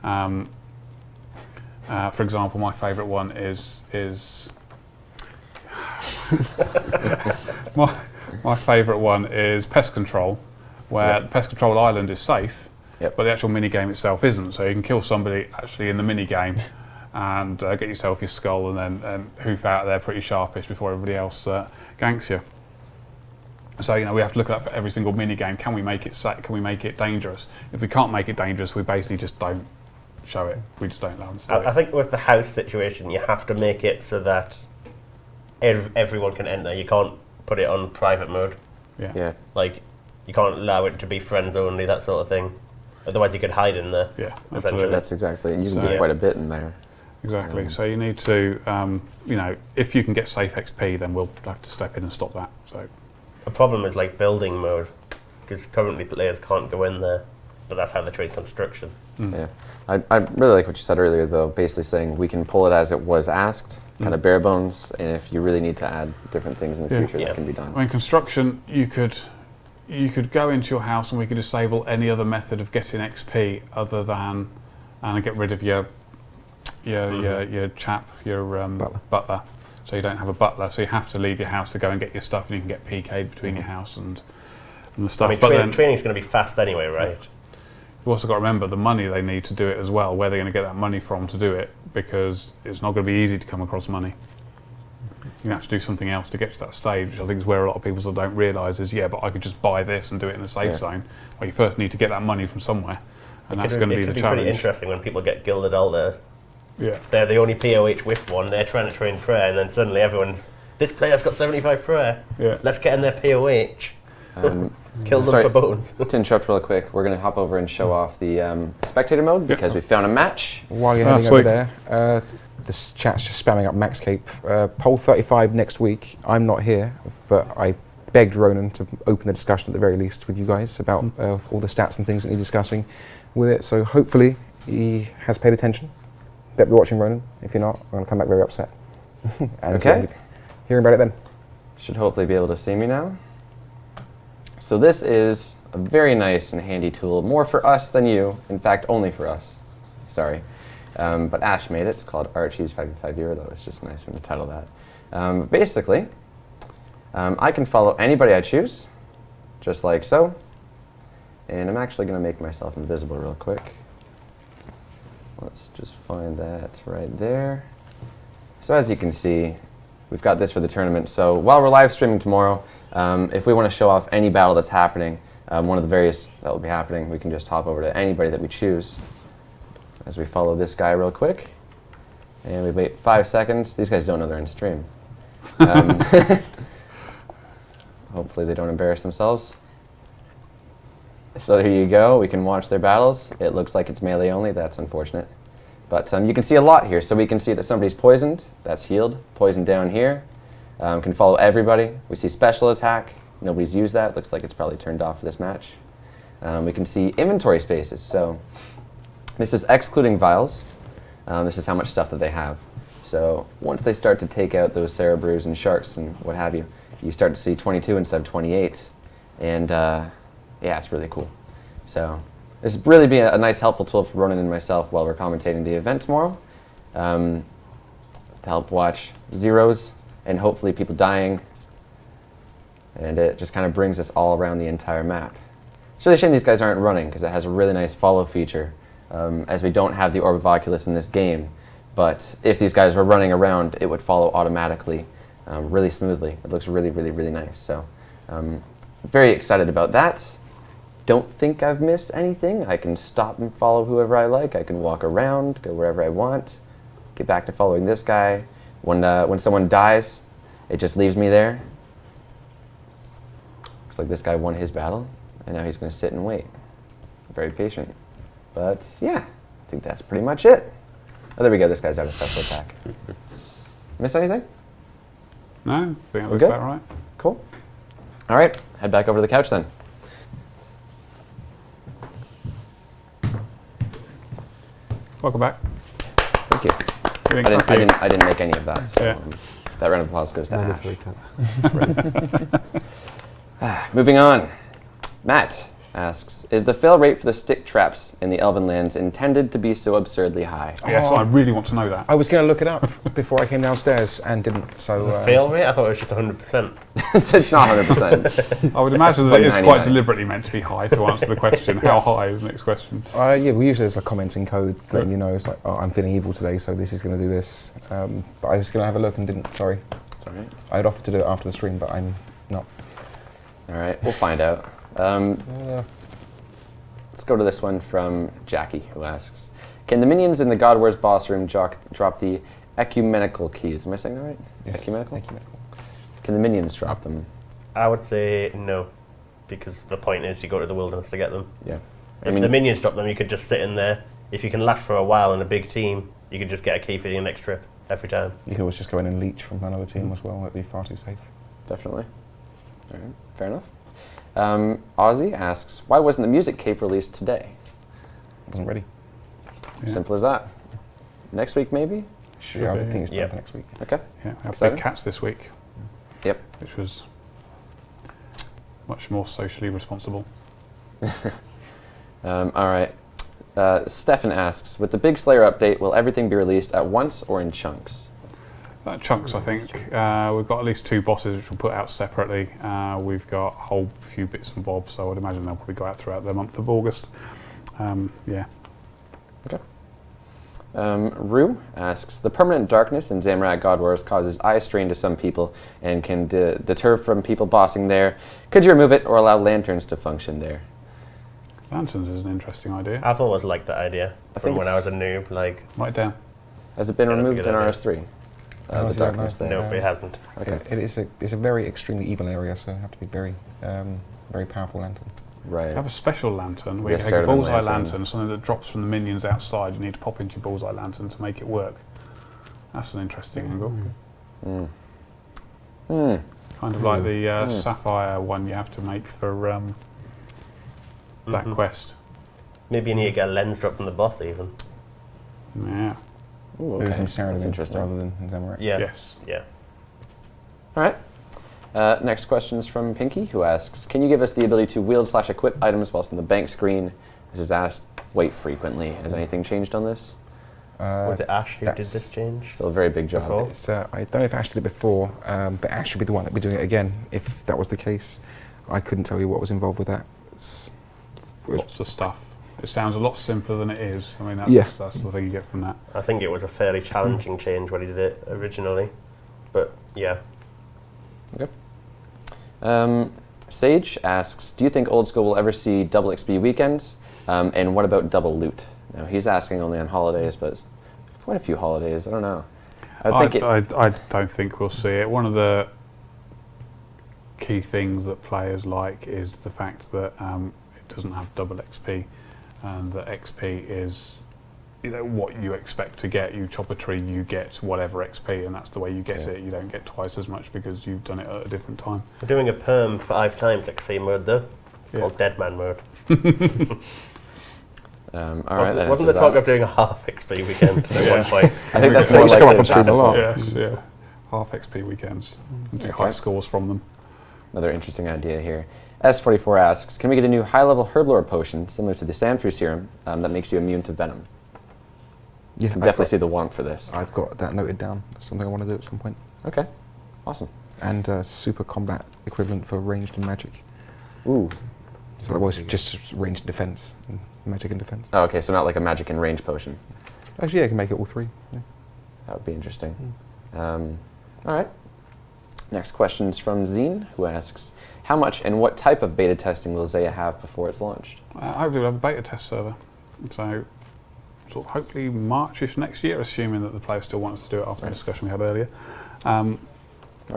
For example, my favourite one is my favourite one is Pest Control, where the Pest Control Island is safe, but the actual mini game itself isn't. So you can kill somebody actually in the mini game and get yourself your skull and then hoof out there pretty sharpish before everybody else ganks you. So we have to look at that for every single mini game. Can we make it safe? Can we make it dangerous? If we can't make it dangerous, we basically just don't show it. We just don't announce it. I think with the house situation, you have to make it so that everyone can enter. You can't put it on private mode. Yeah. Like, you can't allow it to be friends only, that sort of thing. Otherwise, you could hide in there. Yeah, essentially. That's exactly it. You can So- do quite a bit in there. Exactly. So you need to, if you can get safe XP, then we'll have to step in and stop that. So The problem is like building mode, because currently players can't go in there, but that's how they trade construction. Yeah. I really like what you said earlier, though, basically saying we can pull it as it was asked, kind of bare bones, and if you really need to add different things in the future, that can be done. I mean, construction, you could go into your house and we could disable any other method of getting XP other than and get rid of your butler. So you don't have a butler, so you have to leave your house to go and get your stuff, and you can get PK'd between your house and the stuff. I mean, But then training's going to be fast anyway, right? you've also got to remember the money they need to do it as well, where they're going to get that money from to do it, because it's not going to be easy to come across money. You have to do something else to get to that stage, which I think is where a lot of people still don't realise is, but I could just buy this and do it in a safe zone. Well, you first need to get that money from somewhere, and that's going to be the It could be challenge. pretty interesting when people get gilded altar. Yeah. They're the only POH with one, they're trying to train prayer, and then suddenly everyone's, this player's got 75 prayer, let's get in their POH. Kill them for bones. To interrupt real quick, we're going to hop over and show off the spectator mode, because we found a match. While you're heading over there, this chat's just spamming up Maxcape. Poll 35 next week. I'm not here, but I begged Ronan to open the discussion at the very least with you guys about all the stats and things that he's discussing with it. So hopefully he has paid attention. Bet we're watching, Ronan. If you're not, I'm going to come back very upset. And Okay. Hearing about it then. Should hopefully be able to see me now. So this is a very nice and handy tool, more for us than you. In fact, only for us. Sorry. But Ash made it. It's called Archie's 5v5 Viewer, though. It's just nice when to title that. Basically, I can follow anybody I choose, just like so. And I'm actually going to make myself invisible real quick. Let's just find that right there. So as you can see, we've got this for the tournament. So while we're live streaming tomorrow, if we want to show off any battle that's happening, one of the various that will be happening, we can just hop over to anybody that we choose. As we follow this guy real quick. And we wait 5 seconds. These guys don't know they're in stream. Hopefully they don't embarrass themselves. So here you go. We can watch their battles. It looks like it's melee only. That's unfortunate. But you can see a lot here. So we can see that somebody's poisoned. That's healed. Poisoned down here. Can follow everybody. We see special attack. Nobody's used that. Looks like it's probably turned off for this match. We can see inventory spaces. So this is excluding vials. This is how much stuff that they have. So once they start to take out those Cerebrews and Sharks and what have you, you start to see 22 instead of 28. And yeah, it's really cool. So this will really be a nice helpful tool for Ronan and myself while we're commentating the event tomorrow. To help watch zeros and hopefully people dying. And it just kind of brings us all around the entire map. It's really a shame these guys aren't running because it has a really nice follow feature. As we don't have the Orb of Oculus in this game. But if these guys were running around, it would follow automatically really smoothly. It looks really, really, really nice. So very excited about that. Don't think I've missed anything. I can stop and follow whoever I like. I can walk around, go wherever I want, get back to following this guy. When someone dies, it just leaves me there. Looks like this guy won his battle, and now he's going to sit and wait. Very patient. But yeah, I think that's pretty much it. Oh, there we go. This guy's out of special attack. Miss anything? No, I think that We're looks good? about right. Cool. All right, head back over to the couch then. Welcome back. Thank you. You're doing quite a few. I didn't make any of that. So Yeah. that round of applause goes to Ash. Mandatory tap. Moving on. Matt asks, is the fail rate for the stick traps in the Elven Lands intended to be so absurdly high? Yes, I really want to know that. I was going to look it up before I came downstairs and didn't. So Is it a fail rate? I thought it was just 100%. It's not 100%. I would imagine It's that like it's 99. quite deliberately meant to be high to answer the question. How high is the next question? Yeah, we usually there's a commenting code letting you know it's like, oh, I'm feeling evil today, so this is going to do this. But I was going to have a look and didn't. Sorry, It's all right. I'd offered to do it after the stream, but I'm not. All right, we'll find out. Let's go to this one from Jackie, who asks, can the minions in the God Wars boss room drop the ecumenical keys? Am I saying that right? Yes. Ecumenical? Can the minions drop them? I would say no, because the point is you go to the wilderness to get them. Yeah. If the minions drop them, you could just sit in there. If you can last for a while in a big team, you could just get a key for your next trip every time. You can always just go in and leech from another team as well. That'd be far too safe. Definitely. All right, fair enough. Ozzy asks, why wasn't the music cape released today? Wasn't ready. Yeah. Simple as that. Next week, maybe? Yeah, I think it's done Yep. for next week. Okay. Yeah, we have Excited? Big Cats this week, Yep. which was much more socially responsible. All right. Stefan asks, with the Big Slayer update, will everything be released at once or in chunks? Chunks, I think. We've got at least 2 bosses which we'll put out separately. We've got a whole few bits and bobs, so I would imagine they'll probably go out throughout the month of August. Yeah. Okay. Rue asks, the permanent darkness in Zamorak God Wars causes eye strain to some people and can deter from people bossing there. Could you remove it or allow lanterns to function there? Lanterns is an interesting idea. I've always liked that idea I from think when I was it's- a noob. Like, Write it down. Has it been Yeah, that's a removed good in idea. RS3? The Honestly, I don't darkness know. there? nope, it hasn't. Okay. It's a very extremely evil area, so you have to be very very powerful lantern. Right. Have a special lantern where Yeah, you take a Cerebral bullseye lantern. lantern, something that drops from the minions outside. You need to pop into your bullseye lantern to make it work. That's an interesting angle. Kind of like the sapphire one you have to make for that quest. Maybe you need to get a lens drop from the boss even. Yeah. Ooh, Maybe okay. from That's Saradin interesting. rather than Zamorak. Yeah. Yes. Yeah. All right. Next question is from Pinky, who asks, can you give us the ability to wield/equip items whilst on the bank screen? This is asked quite frequently. Has anything changed on this? Was it Ash who did that's this change? Still a very big job. Before? It's, I don't know if Ash did it before, but Ash should be the one that would be doing it again, if that was the case. I couldn't tell you what was involved with that. Lots of stuff. It sounds a lot simpler than it is. I mean, that's the thing you get from that. I think it was a fairly challenging change when he did it originally. But yeah. Okay. Sage asks, do you think Old School will ever see double XP weekends? And what about double loot? Now, he's asking only on holidays, but it's quite a few holidays. I don't know. I don't think we'll see it. One of the key things that players like is the fact that it doesn't have double XP, and that XP is, you know, what you expect to get. You chop a tree, you get whatever XP, and that's the way you get it. You don't get twice as much because you've done it at a different time. We're doing a perm 5 times XP mode though. It's called Dead Man mode. All right, wasn't the talk of doing a half XP weekend at one point? I think that's They more used to come up likely on stream a lot. Yes, yeah. Half XP weekends. And do high scores from them. Another interesting idea here. S44 asks, can we get a new high-level Herblore potion similar to the Sandfru serum that makes you immune to venom? Yeah, I can definitely see the want for this. I've got that noted down. That's something I want to do at some point. Okay, awesome. And super combat equivalent for ranged and magic. Ooh. So it was just ranged and defense, and magic and defense. Oh, okay, so not like a magic and range potion. Actually, yeah, I can make it all 3. Yeah. That would be interesting. All right. Next question is from Zine, who asks, how much and what type of beta testing will Zeah have before it's launched? Hopefully we'll have a beta test server. So sort of hopefully Marchish next year, assuming that the player still wants to do it after the discussion we had earlier. March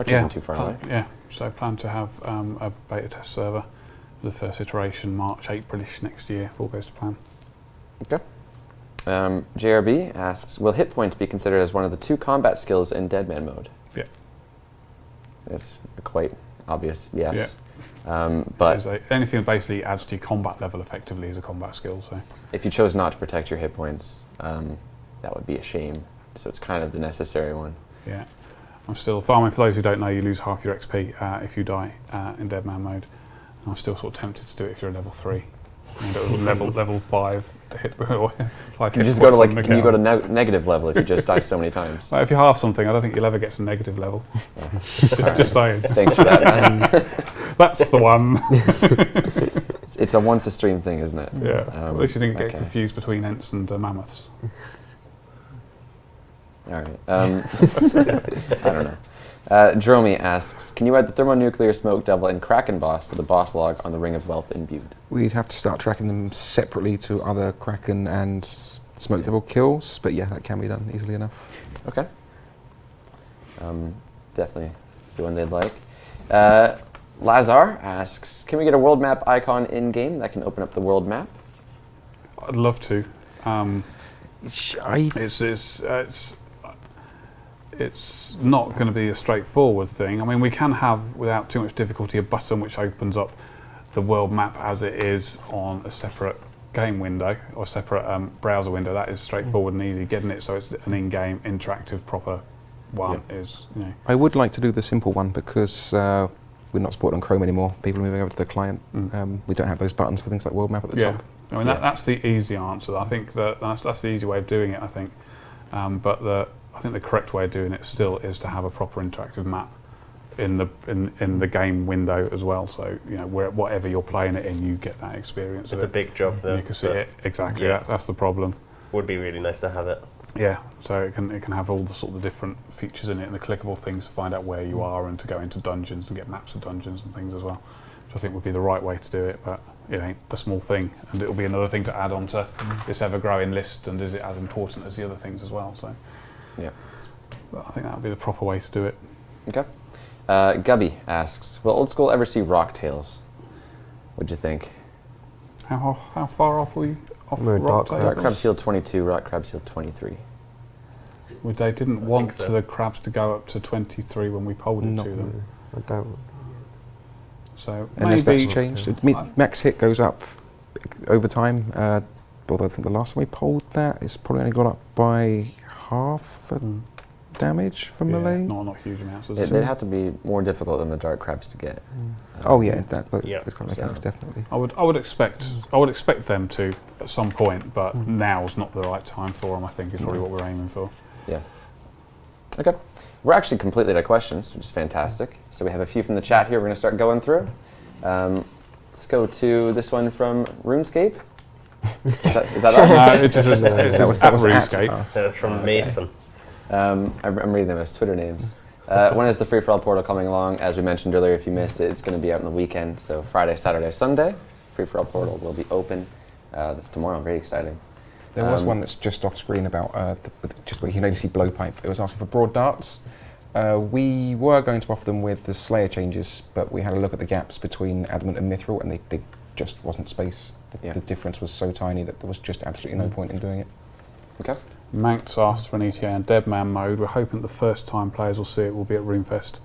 isn't too far away. Yeah, so plan to have a beta test server, the first iteration, March, Aprilish next year, if all goes to plan. Okay. JRB asks, will hit points be considered as one of the 2 combat skills in Deadman mode? Yeah. It's quite obvious, yes. Yeah. But anything that basically adds to your combat level effectively is a combat skill. So if you chose not to protect your hit points, that would be a shame. So it's kind of the necessary one. yeah, I'm still farming. For those who don't know, you lose half your XP if you die in Deadman mode. And I'm still sort of tempted to do it if you're a level 3. And it was level 5 hit. 5 You hit just go to points on like the you go to account. negative level if you just die so many times. If you halve something, I don't think you'll ever get to negative level. just saying. Thanks for that, man. That's the one. It's a once a stream thing, isn't it? Yeah. At least you didn't get okay. confused between Ents and mammoths. All right. I don't know. Dromi asks, can you add the thermonuclear smoke devil and Kraken boss to the boss log on the Ring of Wealth imbued? We'd have to start tracking them separately to other Kraken and Smoke Devil kills, but yeah, that can be done easily enough. Okay. Definitely the one they'd like. Lazar asks, can we get a world map icon in-game that can open up the world map? I'd love to. It's not going to be a straightforward thing. I mean, we can have, without too much difficulty, a button which opens up the world map as it is on a separate game window or separate browser window. That is straightforward and easy. Getting it so it's an in-game, interactive, proper one is, you know. I would like to do the simple one because we're not supporting on Chrome anymore. People are moving over to the client. We don't have those buttons for things like world map at the top. I mean, that's the easy answer. I think that's the easy way of doing it, I think. But I think the correct way of doing it still is to have a proper interactive map in the game window as well. So, you know, whatever you're playing it in, you get that experience. It's a big job though. You can see it exactly. Yeah. That's the problem. Would be really nice to have it. Yeah. So it can have all the sort of different features in it and the clickable things to find out where you are and to go into dungeons and get maps of dungeons and things as well. Which I think would be the right way to do it, but it ain't a small thing, and it'll be another thing to add on to this ever-growing list. And is it as important as the other things as well? So, yeah. But I think that would be the proper way to do it. Okay. Gubby asks, will Old School ever see Rock Tails? What'd you think? How far off were you off We're Rock Dark Tails? Dark Crab's Healed 22, Rock Crab's Healed 23. They didn't want so. the crabs to go up to 23 when we polled it to them. I I don't. So Unless maybe that's changed. Max hit goes up over time. Although I think the last time we polled that, it's probably only gone up by half the damage from melee. not huge amounts. They'd have to be more difficult than the dark crabs to get. Oh yeah, those kind of Yeah. mechanics definitely. I would expect them to at some point, but now's not the right time for them. I think is probably what we're aiming for. Yeah. Okay. We're actually completely out of questions, which is fantastic. So we have a few from the chat here we're going to start going through. Let's go to this one from RuneScape. Is that us? No, it just is that was RuneScape. It's from Mason. I'm reading them as Twitter names. When is the free-for-all portal coming along? As we mentioned earlier, if you missed it, it's going to be out on the weekend. So Friday, Saturday, Sunday, free-for-all portal will be open. That's tomorrow. Very exciting. There was one that's just off screen about just where you can only see blowpipe. It was asking for broad darts. We were going to offer them with the Slayer changes, but we had a look at the gaps between Adamant and Mithril, and they just wasn't space. The difference was so tiny that there was just absolutely no point in doing it. Okay. Manx asked for an ETA and Deadman mode. We're hoping the first time players will see it will be at RuneFest,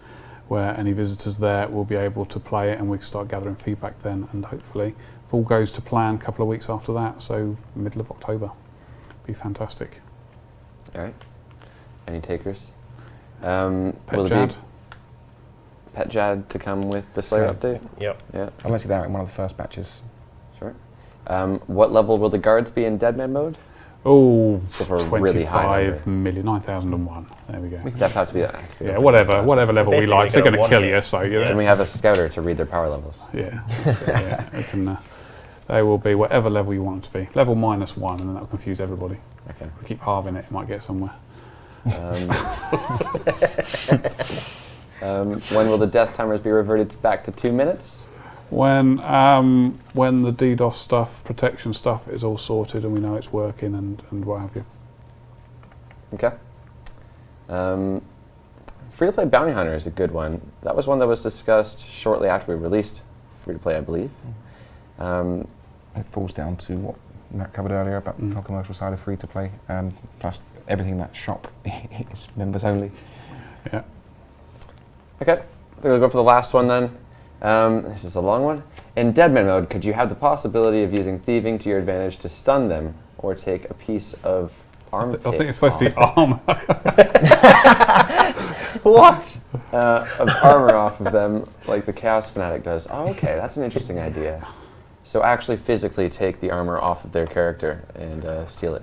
where any visitors there will be able to play it, and we can start gathering feedback then, and hopefully, if all goes to plan, a couple of weeks after that, so middle of October. Be fantastic. All right. Any takers? Pet Jad. Pet Jad to come with the Slayer update? Yep. Yeah. I went to that in one of the first batches. Sure. What level will the guards be in Deadman mode? Oh, Let's go for a really high 25 million, 9,00001. There we go. That have to be that. Yeah, whatever level we Basically like. They're go going to one kill hit. you, so you know. Can we have a scouter to read their power levels? Yeah, so, yeah. We can, they will be whatever level you want them to be. Level -1, and then that will confuse everybody. Okay. If we keep halving it, it might get somewhere. When will the death timers be reverted back to 2 minutes? When the DDoS stuff, protection stuff is all sorted and we know it's working and what have you. Okay. Free-to-play Bounty Hunter is a good one. That was one that was discussed shortly after we released free-to-play, I believe. It falls down to what Matt covered earlier about the commercial side of free-to-play, plus everything in that shop is members only. Yeah. Okay, I think we'll go for the last one then. This is a long one. In Deadman mode, could you have the possibility of using thieving to your advantage to stun them, or take a piece of armpit I think it's supposed to be armor. What? Of armor off of them, like the Chaos Fanatic does. Oh, okay, that's an interesting idea. So actually physically take the armor off of their character and steal it.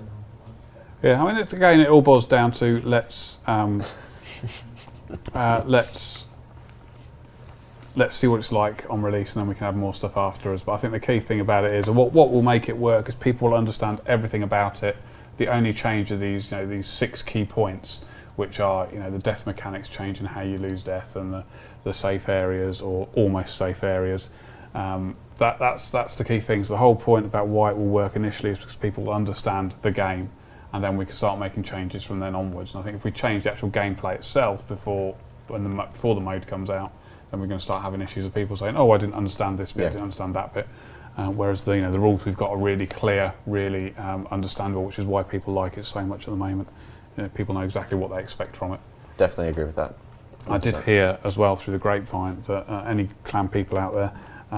Yeah, I mean, again, it all boils down to let's see what it's like on release, and then we can have more stuff afterwards. But I think the key thing about it is, what will make it work is people will understand everything about it. The only change are these 6 key points, which are the death mechanics change and how you lose death, and the safe areas or almost safe areas. That's the key things. The whole point about why it will work initially is because people will understand the game, and then we can start making changes from then onwards. And I think if we change the actual gameplay itself before the mode comes out, then we're going to start having issues of people saying, "Oh, I didn't understand this bit, I didn't understand that bit." Whereas the rules we've got are really clear, really understandable, which is why people like it so much at the moment. People know exactly what they expect from it. Definitely agree with that. 100%. I did hear as well through the grapevine that any clan people out there,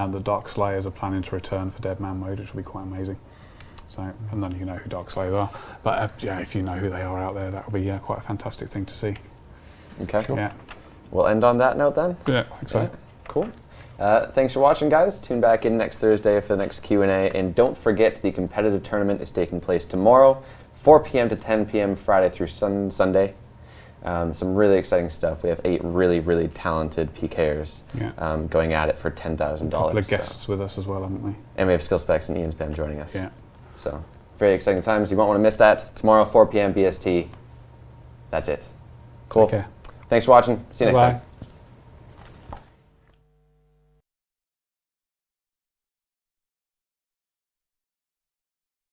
the Dark Slayers are planning to return for Deadman mode, which will be quite amazing. So, and none of you know who Dark Slayers are, but if you know who they are out there, that will be quite a fantastic thing to see. Okay. Yeah. We'll end on that note then. Yeah, I think so. Yeah. Cool. Thanks for watching, guys. Tune back in next Thursday for the next Q&A, and don't forget the competitive tournament is taking place tomorrow, 4 p.m. to 10 p.m. Friday through Sunday. Some really exciting stuff. We have 8 really, really talented PKers going at it for $10,000. A couple of guests with us as well, haven't we? And we have Skill Specs and Ian Spam joining us. Yeah. So, very exciting times. You won't want to miss that. Tomorrow, 4 p.m. BST. That's it. Cool. Take care. Thanks for watching. See you next Bye-bye. time.